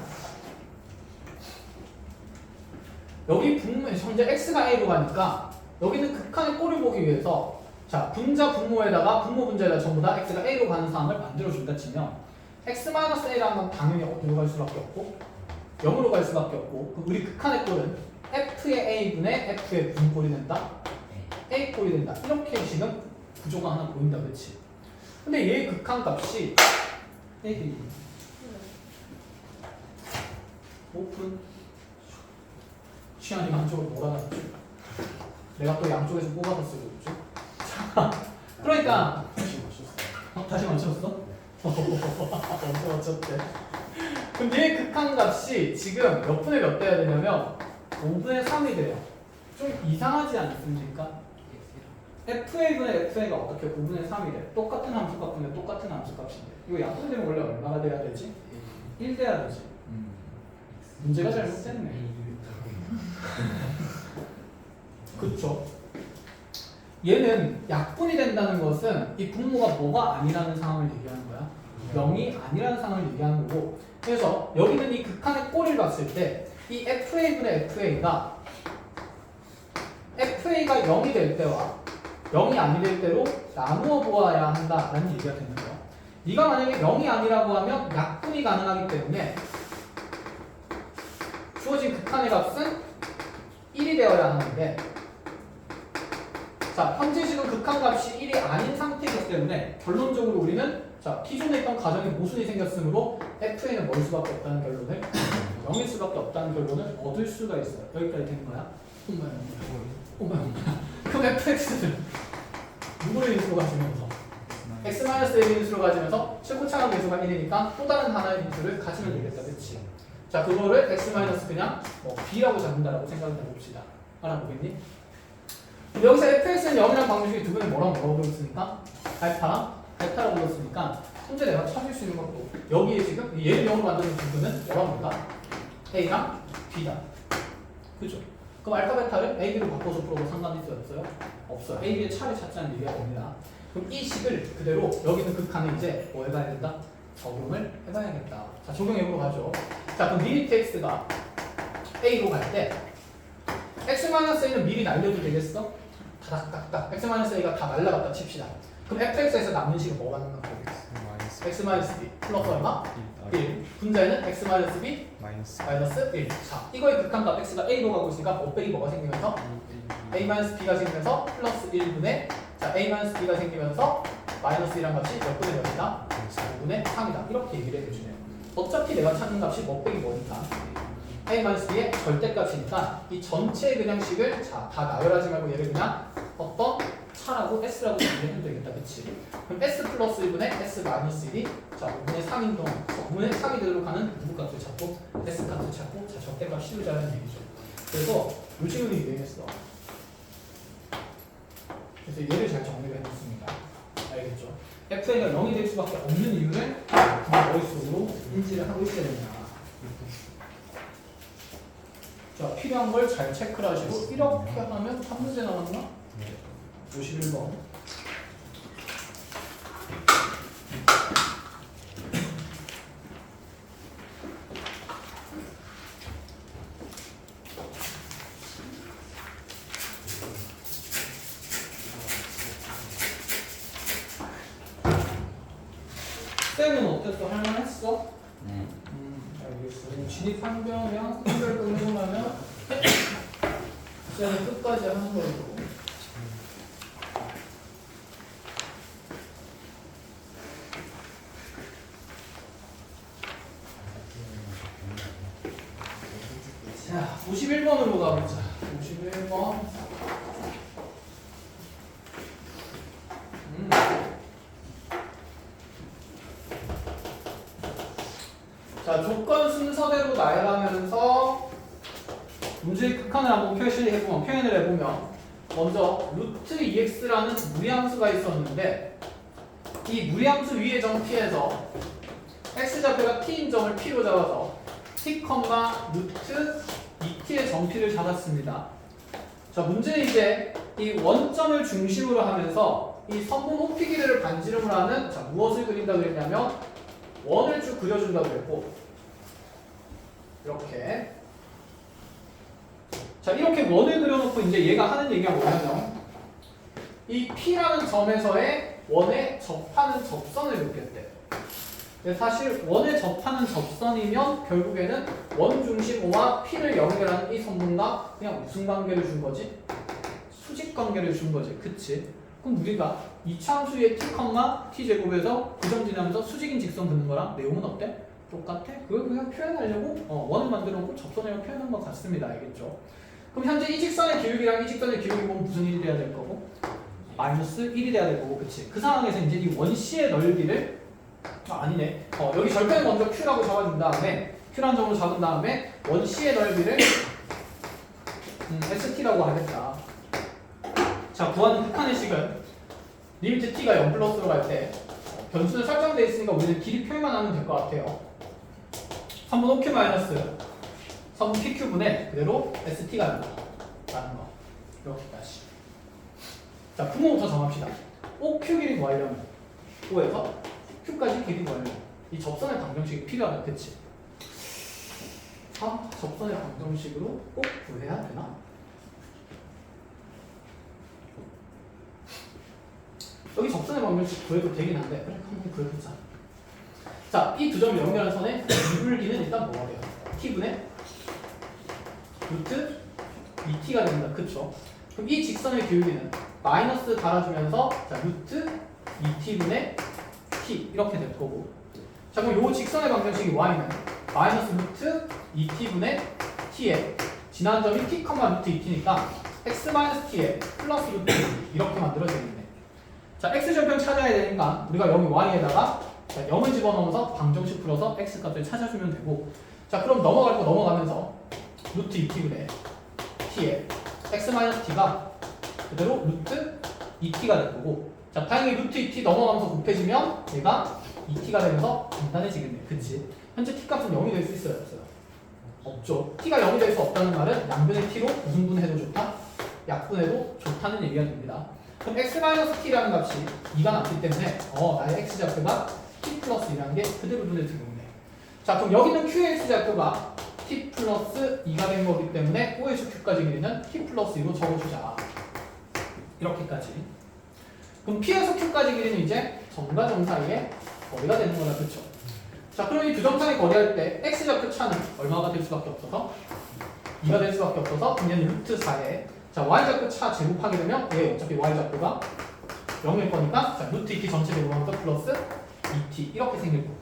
여기 현재 x가 a로 가니까 여기는 극한의 꼴을 보기 위해서 자, 분자 분모에다가 분모 분자에다 전부 다 x가 a로 가는 상황을 만들어준다 치면 x-a라는 건 당연히 어디로 갈 수밖에 없고 0으로 갈 수밖에 없고 그럼 우리 극한의 꼴은 f의 a분의 f의 분꼴이 된다? a 꼴이 된다. 이렇게 지금 구조가 하나 보인다. 그치? 근데 얘의 극한값이 a 오픈 시안이가 한쪽으로 몰아놨죠. 내가 또 양쪽에서 뽑아서 쓰고 있죠. 자, 그러니까 다시 맞췄어? 엄청 맞췄대. 그럼 얘 극한값이 지금 몇 분의 몇 돼야 되냐면 5분의 3이 돼요. 좀 이상하지 않습니까? fa분의 fa가 어떻게 5분의 3이 돼? 똑같은 함수값인데 똑같은 함수값인데 이거 약분되면 원래 얼마가 돼야 되지? 1 돼야 되지. 문제가 잘못됐네. 그쵸? 얘는 약분이 된다는 것은 이 분모가 뭐가 아니라는 상황을 얘기하는 거야. 0이 아니라는 상황을 얘기하는 거고 그래서 여기는 이 극한의 꼴을 봤을 때 이 fa분의 fa가 0이 될 때와 0이 아니 될 때로 나누어 보아야 한다라는 얘기가 되는 거야. 네가 만약에 0이 아니라고 하면 약분이 가능하기 때문에 주어진 극한의 값은 1이 되어야 하는데 자, 현재 지금 극한값이 1이 아닌 상태이기 때문에 결론적으로 우리는 자, 기존에 있던 가정에 모순이 생겼으므로 f는 뭘 수밖에 없다는 결론을 0일 수밖에 없다는 결론을 얻을 수가 있어요. 여기까지 된 거야? 엄마야. 그럼 fx는 누구를 인수로 가지면서 x-a를 인수로 가지면서 최고차항 계수가 1이니까 또 다른 하나의 인수를 가지면 되겠다. 그치? 자, 그거를 x- 그냥 b라고 잡는다라고 생각을 해봅시다. 알아보겠니? 여기서 fx는 0이라는 방정식이 두 분이 뭐라고 불렀으니까 알파랑 베타라고 불렀으니까 현재 내가 찾을 수 있는 것도 여기에 지금 얘를 0으로 만드는 두 분은 뭐라고 볼까? a랑 b다. 그죠? 그럼 알파 베타를 a, b로 바꿔서 풀어도 상관이 있어요? 없어요. a, b의 차를 찾자는 얘기가 됩니다. 그럼 이 식을 그대로 여기는 극한에 이제 뭐 해봐야 된다? 적용을 해봐야겠다. 자, 적용해보러 가죠. 자, 그럼 리미트 x가 a로 갈 때 x-a는 미리 날려도 되겠어? 다닥닥닥 x-a가 다 날라갔다 칩시다. 그럼 fx에서 남는 식은 뭐가 남는 거겠어? x-b 플러스 얼마? 1. 분자에는 x-b 마이너스 1. 자, 이거의 극한값 x가 a로 가고 있으니까 뭐 빼기 뭐가 생기면서 a-b가 생기면서 플러스 1분의 자, a-b가 생기면서 마이너스 1한 값이 몇 분의 몇이다? 5분의 3이다. 이렇게 얘기를 해주시네요. 어차피 내가 찾는 값이 뭐 빼기 뭐니까 a-b의 절대값이니까 이 전체 그냥 식을 자, 다 나열하지 말고 얘를 그냥 어떤 차라고 s라고 정리해도 되겠다. 그치? 그럼 s 플러스 1분의 s 마이너스 1이 자 5분의 3인 동안 5분의 3이 되도록 하는 누구 값을 찾고 s 값을 찾고 자 절대값 씌우자는 얘기죠. 그래서 요즘은 유행했어. 그래서 얘를 잘 정리를 해줬습니다. 알겠죠? f가 0이 될 수밖에 없는 이유를 머릿속으로 인지를 하고 있어야 됩니다. 자, 필요한 걸 잘 체크를 하시고 이렇게 하면 한 문제 나왔나? 51번. 쌤은 어땠어? 할만했어? 네. 알겠어. 진입 판별이랑 판별 끝내고나면 쌤은 끝까지 하는 걸로. 자, 51번으로 가보자. 51번. 자, 조건 순서대로 나열하면서 문제의 극한을 한번 표현을 해보면 먼저 루트 2x라는 무리함수가 있었는데 이 무리함수 위의 점 P에서 x좌표가 T인 점을 P로 잡아서 T, 루트 2T의 점 P를 잡았습니다. 자, 문제는 이제 이 원점을 중심으로 하면서 이 선분 호피 길이를 반지름으로 하는 자, 무엇을 그린다 그랬냐면 원을 쭉 그려준다고 그랬고 이렇게 자 이렇게 원을 그려놓고 이제 얘가 하는 얘기가 뭐냐면 이 P라는 점에서의 원에 접하는 접선을 그렸대. 근데 사실 원에 접하는 접선이면 결국에는 원 중심 O와 P를 연결하는 이 선분과 그냥 무슨 관계를 준 거지? 수직 관계를 준 거지. 그치? 그럼 우리가 이차함수의 t, t제곱에서 그 점 지나면서 수직인 직선 긋는 거랑 내용은 어때? 똑같아? 그걸 그냥 표현하려고 원을 만들어 놓고 접선이라고 표현한 것 같습니다. 알겠죠? 그럼 현재 이 직선의 기울기랑 이 직선의 기울기 보면 무슨 일이 돼야 될 거고? 마이너스 1이 돼야 될 거고, 그치? 그 상황에서 이제 이 원C의 넓이를 아니네. 여기 절편을 먼저 Q라고 잡아준 다음에 Q라는 점으로 잡은 다음에 원C의 넓이를 ST라고 하겠다. 자, 구하는 극한의 식은 리미트 t가 0 플러스로 갈 때 변수는 설정되어 있으니까 우리는 길이 표현만 하면 될 것 같아요. 3분 OQ 마이너스 3분 PQ분의 그대로 ST가 된다 라는 거. 이렇게까지. 자, 분모부터 정합시다. OQ 길이 구하려면 O에서 Q까지 길이 구하려면 이 접선의 방정식이 필요하다. 그치? 접선의 방정식으로 꼭 구해야 되나? 여기 접선의 방정식 구해도 되긴 한데 그래 한번 구해보자. 자, 이 두 점을 연결한 선의 이불기는 일단 뭐가 돼요? t분의 루트 2t가 됩니다. 그쵸? 그럼 이 직선의 기울기는 마이너스 달아주면서 자 루트 2t분의 t 이렇게 될 거고 자 그럼 요 직선의 방정식이 y는 마이너스 루트 2t분의 t에 지난 점이 t, 루트 2t니까 x 마이너스 t에 플러스 루트 2 이렇게 만들어지겠네. 자, x절편 찾아야 되니까 우리가 여기 y에다가 자, 0을 집어넣어서 방정식 풀어서 x값을 찾아주면 되고 자, 그럼 넘어갈 거 넘어가면서 루트 2t분의 t에 x-t가 그대로 루트 2t가 될 거고 자, 다행히 루트 2t 넘어가면서 곱해지면 얘가 2t가 되면서 간단해지겠네. 그치? 현재 t값은 0이 될 수 있어요? 없어요? 없죠. t가 0이 될 수 없다는 말은 양변의 t로 무슨 분해도 좋다? 약분해도 좋다는 얘기가 됩니다. 그럼 x-t라는 값이 2가 남기 때문에 나의 x좌표가 t 플러스 2라는 게 그대로 눈에 들어오네. 자, 그럼 여기는 q의 x좌표가 t 플러스 2가 된 거기 때문에 O에서 q까지 길이는 t 플러스 2로 적어주자. 이렇게까지. 그럼 p에서 q까지 길이는 이제 점과 점 사이의 거리가 되는 거다. 그쵸? 자, 그럼 이 두 점 사이 거리할 때 x좌표 차는 얼마가 될 수밖에 없어서 2가 될 수밖에 없어서 그냥 루트 4에 자, y좌표 차 제곱하게 되면 얘 어차피 y좌표가 0일 거니까 자, 루트 2t 전체 제곱하면서 플러스 2t 이렇게 생길 거고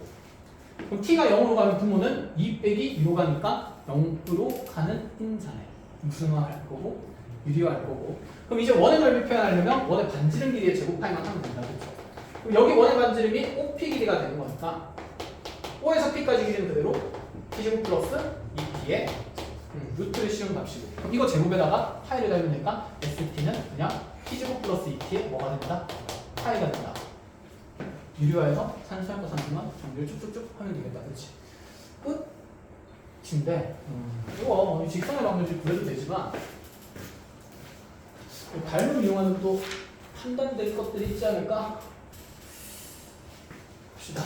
그럼 t가 0으로 가면 분모는 2 빼기 2로 가니까 0으로 가는 인자네. 무승화할 거고 유리화할 거고 그럼 이제 원의 넓이 표현하려면 원의 반지름 길이의 제곱하기만 하면 된다. 그렇죠? 그럼 여기 원의 반지름이 OP 길이가 되는 거니까 O에서 P까지 길이는 그대로 T제곱 플러스 2T에 루트를 씌운 값이고 그럼 이거 제곱에다가 파이를 달면 되니까 ST는 그냥 T제곱 플러스 2T에 뭐가 된다? 파이가 된다. 유리화해서 산수할 거 산수만 정리를 쭉쭉쭉 하면 되겠다. 그렇지? 끝인데 이거 직선의 방정식 그래도 되지만 발음 이용하는 또 판단될 것들이 있지 않을까? 봅시다.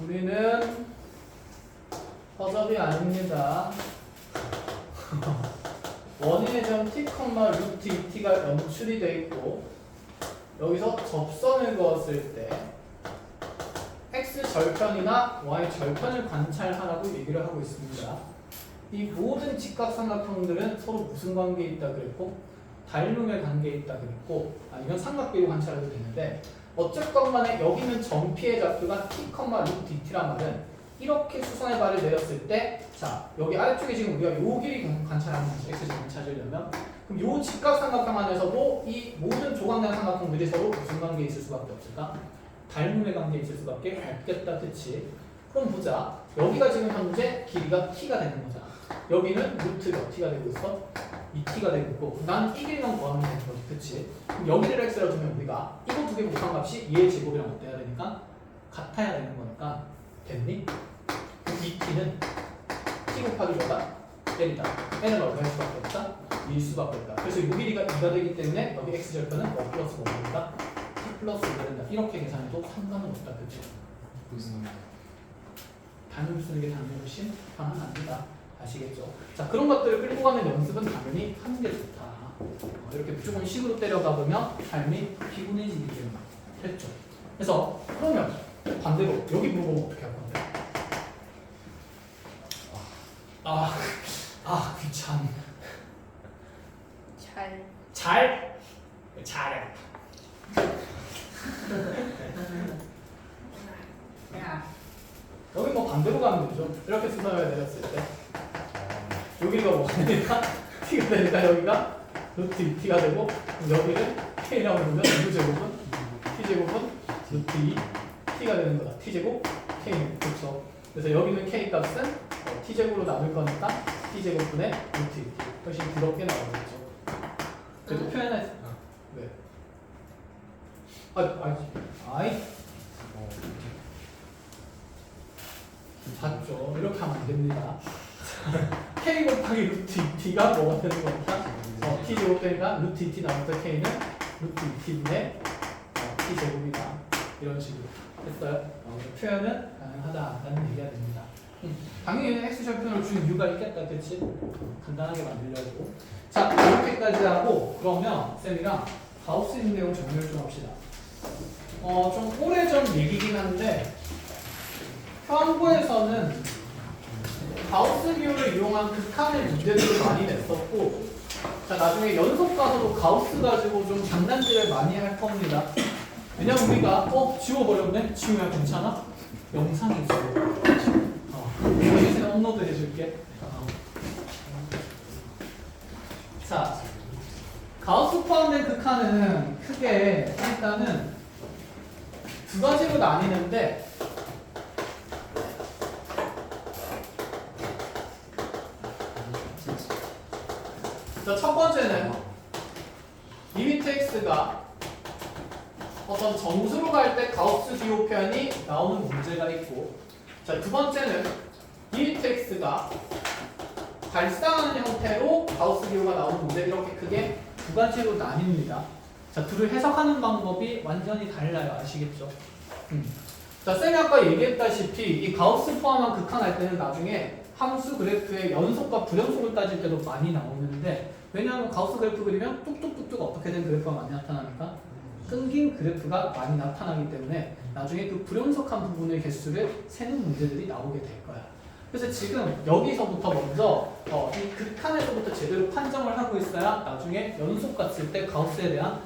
우리는 허접이 아닙니다. 원인의 점 t, 루트 2t가 연출이 되어 있고 여기서 접선을 그었을 때 x 절편이나 y 절편을 관찰하라고 얘기를 하고 있습니다. 이 모든 직각삼각형들은 서로 무슨 관계에 있다 그랬고 닮음의 관계에 있다 그랬고 아니면 삼각비로 관찰해도 되는데 어쨌건 간에 여기는 점피의 좌표가 t, 루트 2t란 말은 이렇게 수선의 발을 내렸을 때 자 여기 아래쪽에 지금 우리가 요 길이 관찰하는 거죠. x절편 찾으려면 그럼 요 직각삼각형 안에서도 이 모든 조각난 삼각형들이 서로 무슨 관계에 있을 수밖에 없을까? 닮음의 관계에 있을 수밖에 없겠다 그치? 그럼 보자 여기가 지금 현재 길이가 t가 되는 거잖아. 여기는 루트 몇 t가 되고 있어? 2t가 되고 있고 난 이 길이만 구하면 되는 거지 그치? 그럼 여기를 x라고 두면 우리가 이거 두 개 곱한 값이 2의 제곱이랑 어때야 되니까? 같아야 되는 거니까 됐니? 그럼 2t는 t 곱하기 뭐다? n이다. n은 얼마 할 수밖에 없다? 2일 수밖에 없다. 그래서 이 길이가 2가 되기 때문에 여기 x절편은 뭐 플러스 뭐니까? t 플러스 2가 된다. 이렇게 계산해도 상관은 없다 그치? 무슨 단위로 쓰는 게 당연히 훨씬 편합니다. 아시겠죠? 자 그런 것들을 끌고 가는 연습은 당연히 하는 게 좋다. 이렇게 무조건 식으로 때려가 보면 삶이 피곤해지기 때문에 됐죠. 그래서 그러면 반대로 여기 물어보면 어떻게 할 건데? 귀찮. 잘해. 여기 뭐 반대로 가면 되죠. 이렇게 수선을 내렸을 때 여기가 뭐가 되니까 t가 되니까 여기가 루트 2t가 되고 여기를 k라고 부르면 이 제곱은 t제곱은 루트 2 t가 되는 거다. t제곱 k는 그렇죠. 그래서 여기는 k 값은 t제곱으로 나눌 거니까 t제곱분의 루트 2t 훨씬 더럽게 나오겠죠. 그래도 표현할 왜? 아이 봤죠. 이렇게 하면 안 됩니다. k 곱하기 루트 2t가 뭐가 되는 거니까 t 제곱 되니까 루트 2t 나오면서 k는 루트 2t분의 t 제곱이다. 이런 식으로 했어요. 표현은 가능하다라는 얘기가 됩니다. 당연히 x 절편을 준 이유가 있겠다, 그렇지? 간단하게 만들려고. 자 이렇게까지 하고 그러면 쌤이랑 가우스 있는 내용 정리를 좀 합시다. 좀 오래전 얘기긴 한데 표항고에서는 가우스 기호를 이용한 극한의 문제들을 많이 냈었고 자 나중에 연속 가서도 가우스 가지고 좀 장난질을 많이 할 겁니다. 왜냐면 우리가 지워버렸네? 지우면 괜찮아? 영상이 있어. 이제 업로드 해줄게. 자 가우스 포함된 극한은 크게 일단은 두 가지로 나뉘는데 자, 첫 번째는 리미트 x가 어떤 정수로 갈 때 가우스 기호 표현이 나오는 문제가 있고 자, 두 번째는 리미트 x가 발상하는 형태로 가우스 기호가 나오는 문제 이렇게 크게 두 가지로 나뉩니다. 자, 둘을 해석하는 방법이 완전히 달라요. 아시겠죠? 자, 쌤이 아까 얘기했다시피 이 가우스 포함한 극한할 때는 나중에 함수 그래프의 연속과 불연속을 따질 때도 많이 나오는데 왜냐하면 가우스 그래프 그리면 뚝뚝뚝뚝 어떻게 된 그래프가 많이 나타나니까 끊긴 그래프가 많이 나타나기 때문에 나중에 그 불연속한 부분의 개수를 세는 문제들이 나오게 될 거야. 그래서 지금 여기서부터 먼저 이 극한에서부터 제대로 판정을 하고 있어야 나중에 연속 같을 때 가우스에 대한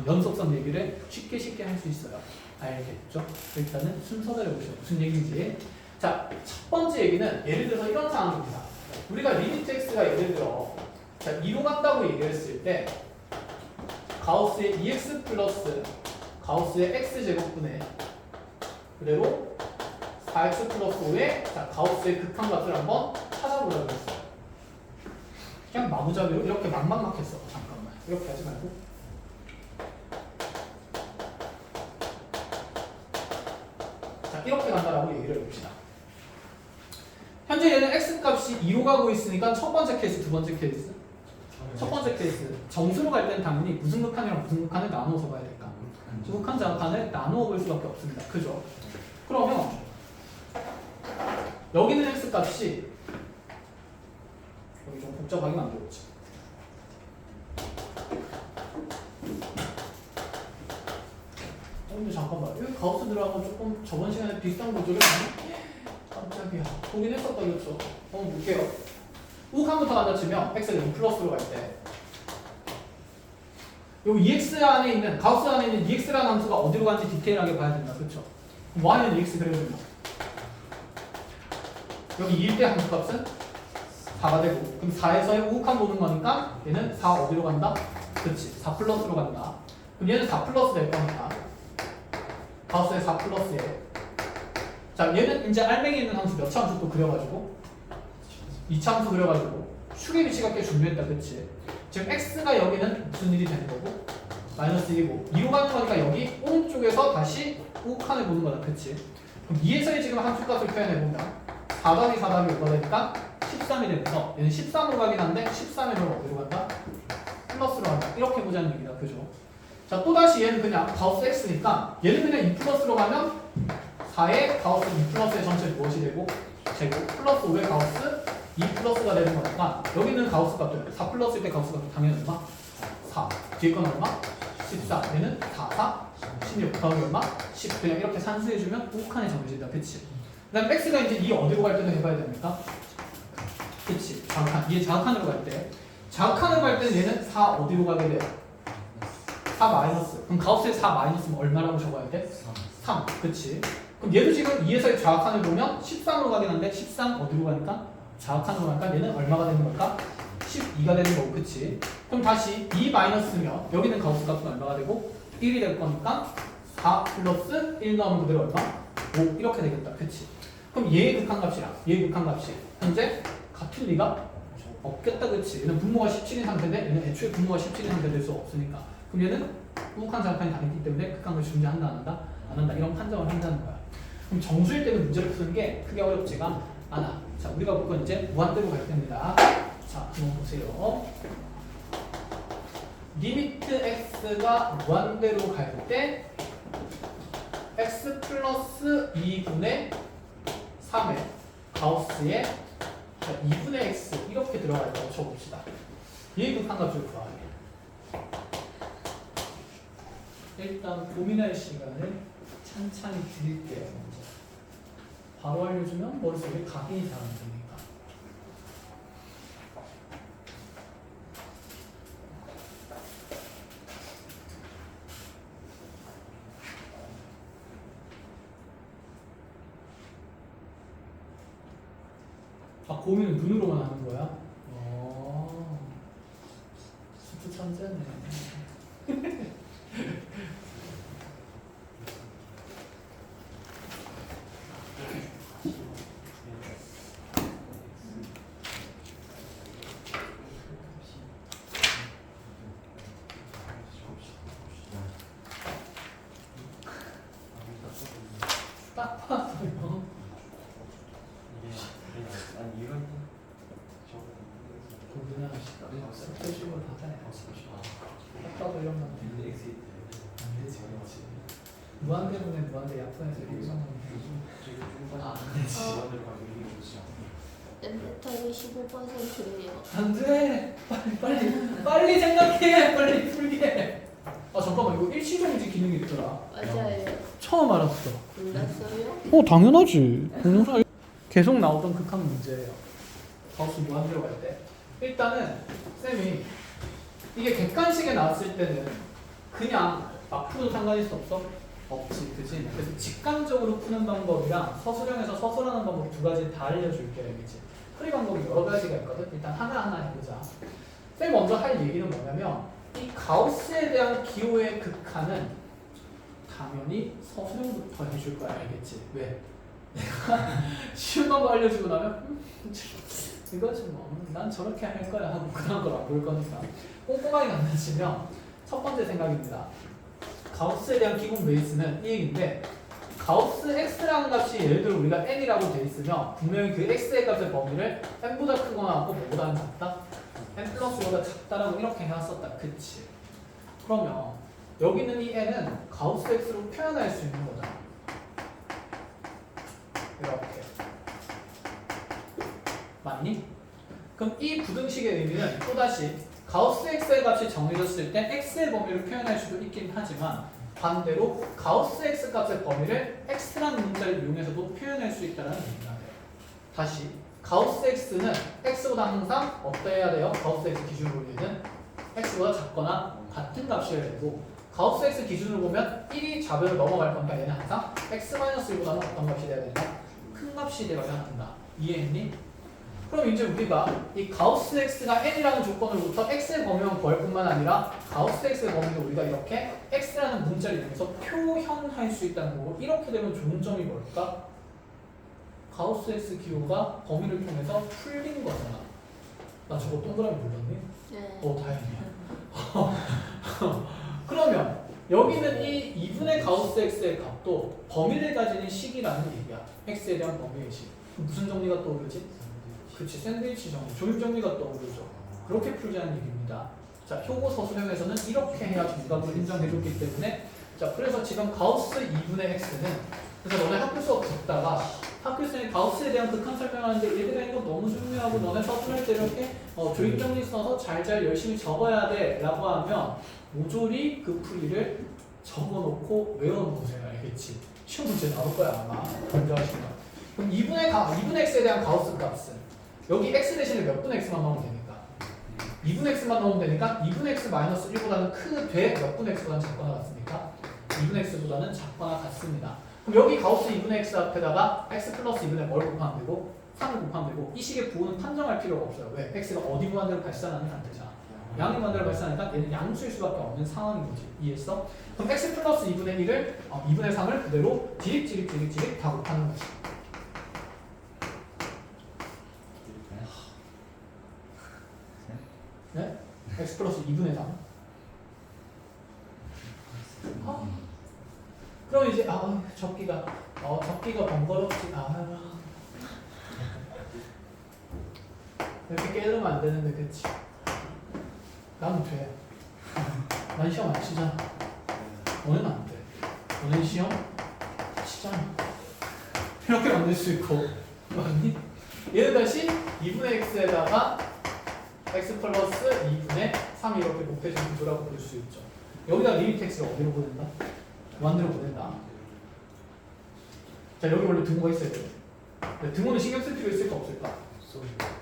연속성 얘기를 쉽게 할 수 있어요. 알겠죠? 일단은 순서대로 보시죠. 무슨 얘기인지. 자, 첫 번째 얘기는 예를 들어서 이런 상황입니다. 우리가 리미트 x가 예를 들어 자, 2로 간다고 얘기했을 때 가우스의 2x 플러스 가우스의 x제곱분의 그대로 4x 플러스 5의 자, 가우스의 극한값을 한번 찾아보려고 했어요. 그냥 마구잡이로 이렇게 막막막 했어. 잠깐만. 이렇게 하지 말고. 자, 이렇게 간다라고 얘기를 해봅시다. 현재 얘는 x값이 2로 가고 있으니까 첫 번째 케이스, 두 번째 케이스. 첫 번째 케이스 정수로 갈 때는 당연히 무슨 극한이랑 무슨 극한을 나누어서 봐야 될까? 극한 자극한을 나누어 볼 수밖에 없습니다. 그죠? 그러면 여기는 x값이 여기 좀 복잡하게 만들었지. 근데 잠깐만 여기 가우스 들어가면 조금 저번 시간에 비슷한 구조를 깜짝이야 보긴 했었다 그렇죠? 한번 볼게요. 우칸부터 간다 치면 x가 2 플러스로 갈 때 요 EX 안에 있는 가우스 안에 있는 EX라는 함수가 어디로 가는지 디테일하게 봐야 된다 그렇죠? 그럼 Y는 EX 그려줍니다. 여기 2일 때 함수값은 4가 되고 그럼 4에서의 우칸 보는 거니까 얘는 4 어디로 간다? 그렇지 4 플러스로 간다. 그럼 얘는 4 플러스 될 거니까 가우스의 4 플러스에 자 얘는 이제 알맹이에 있는 함수 몇 차 함수 또 그려가지고 2차 함수 그려가지고 축의 위치가 꽤 중요했다 그치? 지금 x가 여기는 무슨 일이 되는 거고 마이너스 1이고 2로 가는 거니까 여기 오른쪽에서 다시 우칸을 보는 거다 그치? 그럼 2에서의 지금 함수값을 표현해보면 4 더하기 4 더하기 5가 되니까 13이 되면서 얘는 13으로 가긴 한데 13의 놈 어디로 간다? 플러스로 간다 이렇게 보자는 얘기다 그죠? 자 또다시 얘는 그냥 가우스 x니까 얘는 그냥 2 플러스로 가면 4의 가우스 2 플러스의 전체 무엇이 되고 제곱 플러스 5의 가우스 2 플러스가 되는 거니까 여기 있는 가우스 값도 4 플러스일 때 가우스 값도 당연히 얼마? 4 뒤에 건 얼마? 14 얘는 4, 4, 16 더하기 얼마? 10 그냥 이렇게 산수해주면 우칸이 정해진다 그치? 그 다음 x가 이제 이 어디로 갈 때는 해봐야 됩니까? 그치 자극한 이게 자극한으로 갈 때 자극한으로 갈 때는 얘는 4 어디로 가게 돼요? 4 마이너스 그럼 가우스의 4 마이너스면 얼마라고 적어야 돼? 3 그치? 그럼 얘도 지금 2에서의 좌악한을 보면 13으로 가긴 한데 13 어디로 가니까? 좌악한으로 가니까 얘는 얼마가 되는 걸까? 12가 되는 거고 그치? 그럼 다시 2 마이너스면 여기는 가우스 값은 얼마가 되고? 1이 될 거니까 4 플러스 1 넣으면 그대로 얼마? 5 이렇게 되겠다 그치? 그럼 얘의 극한값이랑 얘의 극한값이 현재 같을 리가 없겠다 그치? 얘는 분모가 17인 상태인데 얘는 애초에 분모가 17인 상태 될 수 없으니까 그럼 얘는 우극한 자극한이 다르기 때문에 극한값이 존재한다 안 한다? 안 한다 이런 판정을 한다는 거야. 그럼 정수일 때는 문제를 푸는 게 크게 어렵지가 않아. 자 우리가 볼 건 이제 무한대로 갈 때입니다. 자 한번 보세요. 리미트 x가 무한대로 갈 때 x 플러스 2분의 3의 가우스에 2분의 x 이렇게 들어갈 거라고 쳐봅시다. 얘의 극한값을 구하게. 일단 고민할 시간을 찬찬히 드릴게요. 먼저. 바로 알려주면 머릿속에 각인이 잘 안 되니까. 아 고민은 눈으로만 하는 거야? 수트 천재네. 딱 봐서요. 아니 이런 고민하시다. 표식으로 받아야지. 딱 봐도 이런 건 안 되지. 무한대분의 무한대 약분해서 이렇게 성공해. 안 되지. 엔드타임이 15%래요. 안 돼. 빨리 생각해. 빨리 풀게. 아 잠깐만 이거 일시정지 기능이 있더라. 맞아요. 처음 알았어. 몰랐어요? 당연하지. 계속 나오던 극한 문제예요. 가우스 무한대로 갈 때. 일단은 쌤이 이게 객관식에 나왔을 때는 그냥 막 풀어도 상관이 없어? 없지, 그치? 그래서 직관적으로 푸는 방법이랑 서술형에서 서술하는 방법 두 가지 다 알려줄게, 알겠지? 풀이 방법이 여러 가지가 있거든. 일단 하나하나 해보자. 쌤 먼저 할 얘기는 뭐냐면 이 가우스에 대한 기호의 극한은 당연히 서술형부터 해줄 거야, 알겠지? 왜? 내가 쉬운 방법 알려주고 나면 이거지 뭐. 난 저렇게 할 거야 하고 그다음 걸 안 볼 거니까 꼼꼼하게 간다치면 첫 번째 생각입니다. 가우스에 대한 기본 베이스는 이 얘기인데 가우스 x라는 값이 예를 들어 우리가 n이라고 돼 있으면 분명히 그 x의 값의 범위를 n보다 크거나 하고 뭐보다는 작다? n 플러스보다 작다라고 이렇게 해왔었다. 그치? 그러면 여기 있는 이 n은 가우스 x로 표현할 수 있는 거잖아. 이렇게. 맞니? 그럼 이 부등식의 의미는 또다시 가우스 x의 값이 정해졌을 때 x의 범위를 표현할 수도 있긴 하지만 반대로 가우스 x 값의 범위를 x라는 문자를 이용해서도 표현할 수 있다는 얘기가 돼요. 다시 가우스 x는 x보다 항상 어때야 돼요? 가우스 x 기준으로 우리는 x보다 작거나 같은 값이어야 되고 가우스 x 기준으로 보면 1이 좌변을 넘어갈 거니까 얘는 항상 x-1보다는 어떤 값이 돼야 된다? 큰 값이 되어야 한다. 이해했니? 그럼 이제 우리가 이 가우스 x가 n이라는 조건으로부터 x의 범위만 구할 뿐만 아니라 가우스 x의 범위를 우리가 이렇게 x라는 문자를 이용해서 표현할 수 있다는 거고 이렇게 되면 좋은 점이 뭘까? 가우스 x 기호가 범위를 통해서 풀린 거잖아. 나 저거 동그라미 몰랐니? 네. 다행이야. 그러면 여기는 이 2분의 가우스 x의 값도 범위를 가지는 식이라는 얘기야. x에 대한 범위의 식. 무슨 정리가 떠오르지? 그치, 샌드위치 정리, 조립 정리가 떠오르죠. 그렇게 풀자는 얘기입니다. 자, 효고 서술형에서는 이렇게 해야 정답을 인정해줬기 때문에 자, 그래서 지금 가우스 2분의 x는 그래서 너네 학교 수업 듣다가 학교 수업에 가우스에 대한 극한 설명하는데 얘들아 이거 너무 중요하고 너네 서술할 때 이렇게 조립 정리 써서 잘 열심히 적어야 돼 라고 하면 모조리 그 풀이를 적어놓고 외워놓으세요. 알겠지? 시험 문제 나올 거야 아마. 공부하시면. 그럼 2분의 x에 대한 가우스 값은 여기 x 대신에 몇 분의 x만 넣으면 되니까 2분의 x만 넣으면 되니까 2분의 x 마이너스 1보다는 크되 몇 분의 x보다는 작거나 같습니까? 2분의 x보다는 작거나 같습니다. 그럼 여기 가우스 2분의 x 앞에다가 x 플러스 2분의 뭘 곱하면 되고 3을 곱하면 되고 이 식의 부호는 판정할 필요가 없어요. 왜? x가 어디 무한대로 발산하는 상태잖아. 양이 무한대로 발산하니까 얘는 양수일 수밖에 없는 상황인 거지. 이해했어? 그럼 x 플러스 2분의 1을 2분의 3을 그대로 디릭 다 곱하는 거지. 네? x 플러스 2분의 3. 그럼 이제 접기가 번거롭지. 이렇게 깨르면 안 되는데 그치? 나는 돼. 난 시험 안 치잖아. 너는 안 돼. 너는 시험 치잖아. 이렇게 만들 수 있고 맞니? 얘는 다시 2분의 x에다가 x 플러스 2분의 3이 이렇게 곱해진 구조라고 볼 수 있죠. 여기다 리미트 x를 어디로 보낸다? 무한대로 보낸다. 자, 여기 원래 등호가 있어야 돼요. 등호는 신경 쓸 필요 있을까 없을까?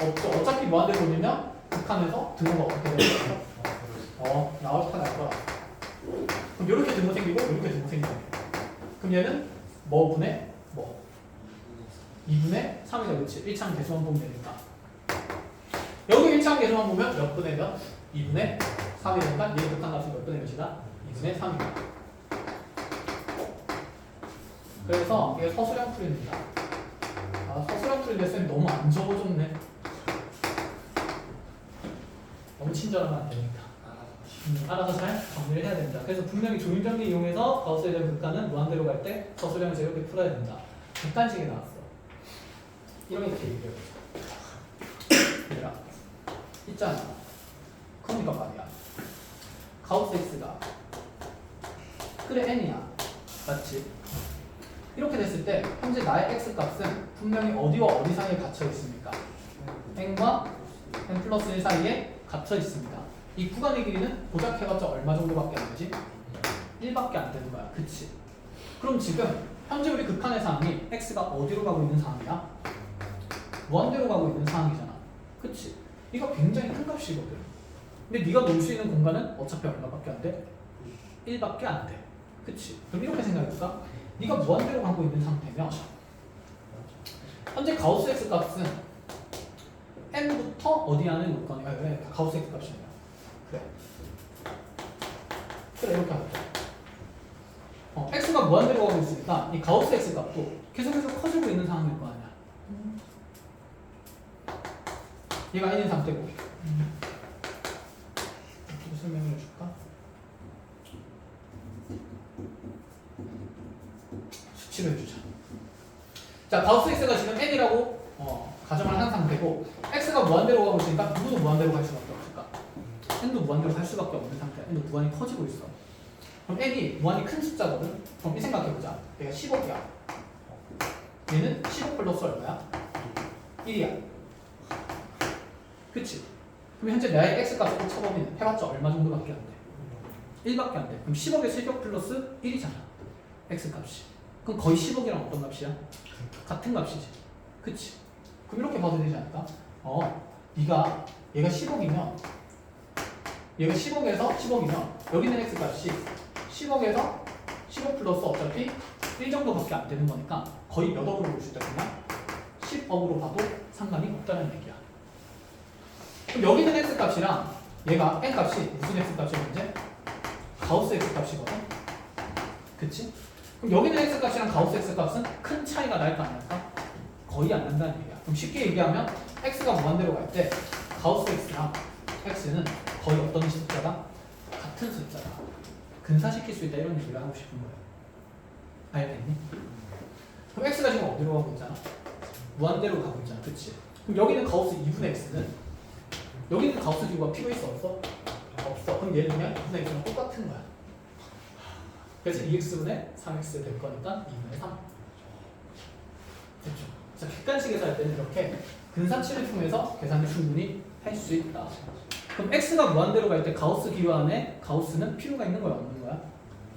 없죠. 어차피 무한대로 보내면 극한에서 등호가 어떻게 되는 거죠? 나올 판 알 거야. 그럼 이렇게 등호 생기고 이렇게 등호 생기고. 그럼 얘는 뭐 분의 뭐? 2분의 3이다 그렇지? 1차원 계수만 보면 되니까. 여기 1차원 계수만 보면 몇 분의 몇? 2분의 3이니까 얘 극한 값은 몇 분의 몇이다? 2분의 3이다. 그래서 이게 서술형 풀이입니다. 서술형 풀이인데 쌤 너무 안 적어줬네. 너무 친절하면 안 되니까. 알아서 잘 정리를 해야 됩니다. 그래서 분명히 조립정리 이용해서 가우스에 대한 극한은 무한대로 갈 때 서술형에서 이렇게 풀어야 된다. 극단식이 나왔어. 이렇게 얘기해요. 얘들아, 있잖아. 그러니까 말이야. 가우스 x가 그래 n이야. 맞지? 이렇게 됐을 때 현재 나의 x 값은 분명히 어디와 어디 사이에 갇혀 있습니까? n과 n 플러스 1 사이에 갇혀 있습니다. 이 구간의 길이는 고작 해봤자 얼마 정도밖에 안 되지? 1밖에 안 되는 거야. 그치? 그럼 지금 현재 우리 극한의 상황이 x가 어디로 가고 있는 상황이야? 무한대로 가고 있는 상황이잖아. 그치? 이거 굉장히 큰 값이거든. 근데 네가 놓을 수 있는 공간은 어차피 얼마밖에 안 돼? 1밖에 안 돼. 그치? 그럼 이렇게 생각해볼까? 네가 무한대로 가고 있는 상태면 현재 가우스 x 값은 n부터 어디 안에 놓을 거냐? 왜 가우스 x 값이냐? 그래 이렇게 하자. x가 무한대로 가고 있으니까 이 가우스 x 값도 계속해서 커지고 있는 상황일 거 아니야. 얘가 n인 상태고. 좀 설명을 해줄까? 수치를 해주자. 자, 가우스 x가 지금 n이라고 가정을 한 상태고 x가 무한대로 가고 있으니까 누구도 무한대로 갈 수밖에 없을까? n도 무한대로 갈 수밖에 없는 상태야. n도 무한히 커지고 있어. 그럼 n이 무한히 큰 숫자거든? 그럼 이 생각해보자. 얘가 10억이야. 얘는 10억 플러스 얼마야? 1이야. 그치? 그럼 현재 나의 x 값을 쳐보면 해봤자 얼마 정도밖에 안 돼? 1밖에 안 돼. 그럼 10억에 10억 플러스 1이잖아. x값이. 그럼 거의 10억이랑 어떤 값이야? 같은 값이지. 그치? 그럼 이렇게 봐도 되지 않을까? 네가 얘가 10억이면 얘가 10억에서 10억이면 여기 있는 x값이 10억에서 10억 플러스 어차피 1 정도밖에 안 되는 거니까 거의 몇 억으로 볼 수 있다. 그냥 10억으로 봐도 상관이 없다는 얘기야. 그럼 여기 있는 x값이랑 얘가 n값이 무슨 x값이야 문제? 가우스 x값이거든. 그치? 그럼 여기 있는 x값이랑 가우스 x값은 큰 차이가 날까 안 날까? 거의 안 난다는 얘기야. 그럼 쉽게 얘기하면 x가 무한대로 갈 때 가우스 x랑 x는 거의 어떤 숫자다? 같은 숫자다. 근사시킬 수 있다 이런 얘기를 하고 싶은 거예요. 알겠니? 그럼 x가 지금 어디로 가고 있잖아? 무한대로 가고 있잖아. 그치? 그럼 여기는 가우스 2분의 x는 여기는 가우스 기호가 필요 있어 없어? 없어. 그럼 얘는 그냥 2분의 x랑 똑같은 거야. 그래서 2x분의 3x 될 거니까 2분의 3. 됐죠? 자, 객관식에서 할 때는 이렇게 근사치를 통해서 계산을 충분히 할 수 있다. 그럼 x가 무한대로 갈 때 가우스 기호 안에 가우스는 필요가 있는 거야 없는 거야?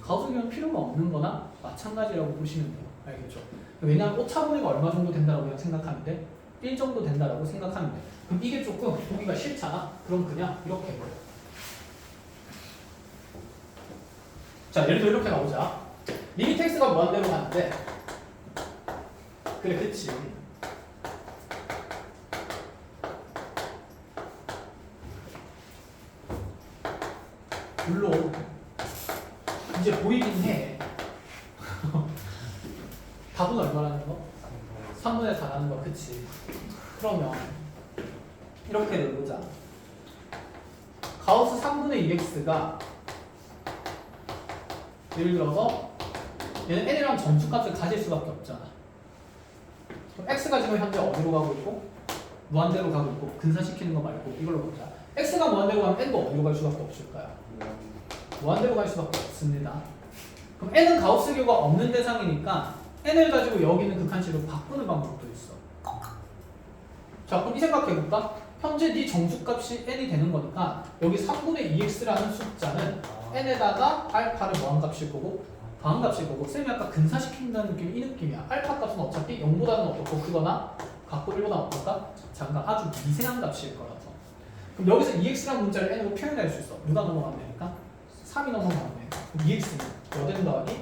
가우스 기호는 필요가 없는 거나 마찬가지라고 보시면 돼요. 알겠죠? 왜냐하면 오차범위가 얼마 정도 된다고 그냥 생각하는데 1 정도 된다라고 생각하면 돼. 그럼 이게 조금 보기가 싫잖아? 그럼 그냥 이렇게 해버려. 자, 예를 들어 이렇게 나오자. 리미트 x가 무한대로 가는데 그래, 그치. 물론 이제 보이긴 해. 답은 얼마라는 거? 3분의 4라는 거, 그치? 그러면 이렇게 넣어보자. 가우스 3분의 2x가 예를 들어서 얘는 n이랑 정수값을 가질 수밖에 없잖아. 그럼 x가 지금 현재 어디로 가고 있고 무한대로 가고 있고 근사시키는 거 말고 이걸로 보자. x가 무한대로 가면 n도 어디로 갈 수밖에 없을까요? 무한대로 갈 수밖에 없습니다. 그럼 n은 가우스 기호가 없는 대상이니까 n을 가지고 여기는 극한식으로 바꾸는 방법도 있어. 자, 그럼 이 생각해볼까? 현재 네 정수값이 n이 되는 거니까 여기 3분의 2x라는 숫자는 n에다가 알파를 뭐한값일 거고 더한값일 거고, 쌤이 아까 근사시킨다는 느낌이 이 느낌이야. 알파 값은 어차피 0보다는 어떻고 크거나 같고 1보다 어떨까? 작가 아주 미세한 값일 거라서. 그럼 여기서 2x라는 문자를 n으로 표현할 수 있어. 누가 넘어가면 되니까? 3이 넘어가면 되니까. 그럼 2x는 여den 더하기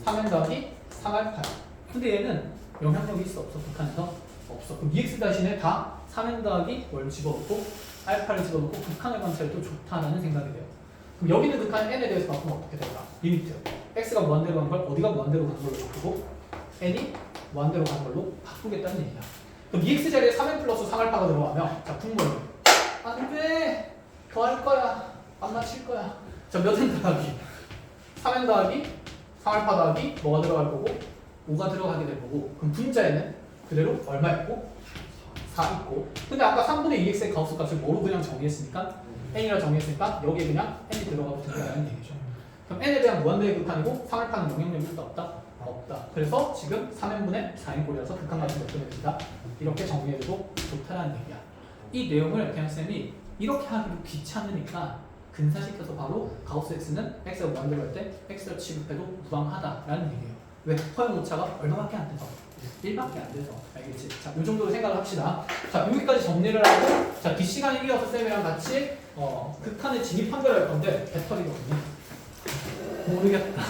3n 더하기 3알파야. 근데 얘는 영향력이 있어 없어? 극한에서? 없어. 그럼 2x 대신에 다 3n 더하기 뭘 집어넣고 알파를 집어넣고 극한을 관찰해도 좋다라는 생각이 돼요. 그럼 여기는 극한 n에 대해서 바꾸면 어떻게 될까? 리미트. x가 무한대로 간 걸 어디가 무한대로 간 걸로 바꾸고 n이 무한대로 간 걸로 바꾸겠다는 얘기야. 그럼 2x 자리에 3n 플러스 3알파가 들어가면 자, 분모는 안돼! 더 할 거야. 안 맞힐 거야. 자, 몇 n 더하기? 3n 더하기 3알파 더하기 뭐가 들어갈 거고? 5가 들어가게 될 거고. 그럼 분자에는 그대로 얼마 있고? 4 있고. 근데 아까 3분의 2x의 가우스 값을 뭐로 그냥 정의했으니까 n이라 정의했으니까 여기에 그냥 n이 들어가도 된다는 얘기죠. 그럼 n에 대한 무한대의 극한이고 3알파는 영향력이 있다 없다? 없다. 그래서 지금 3n분의 4n 꼴이라서 극한값이 몇 분의 된다? 이렇게 정의해도 좋다는 얘기야. 이 내용을 그냥 쌤이 이렇게 하기도 귀찮으니까 근사시켜서 바로 가우스 x는 x가 무한대로 할 때 x를 취급해도 무방하다라는 얘기예요. 왜? 허용 오차가 얼마밖에 안 돼서 1밖에 안 돼서. 알겠지? 자, 이 정도로 생각을 합시다. 자, 여기까지 정리를 하고 자, 뒷시간에 이어서 쌤이랑 같이 극한에 진입 판별할 건데 배터리거든요. 모르겠다.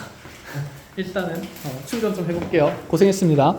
일단은 충전 좀 해볼게요. 고생했습니다.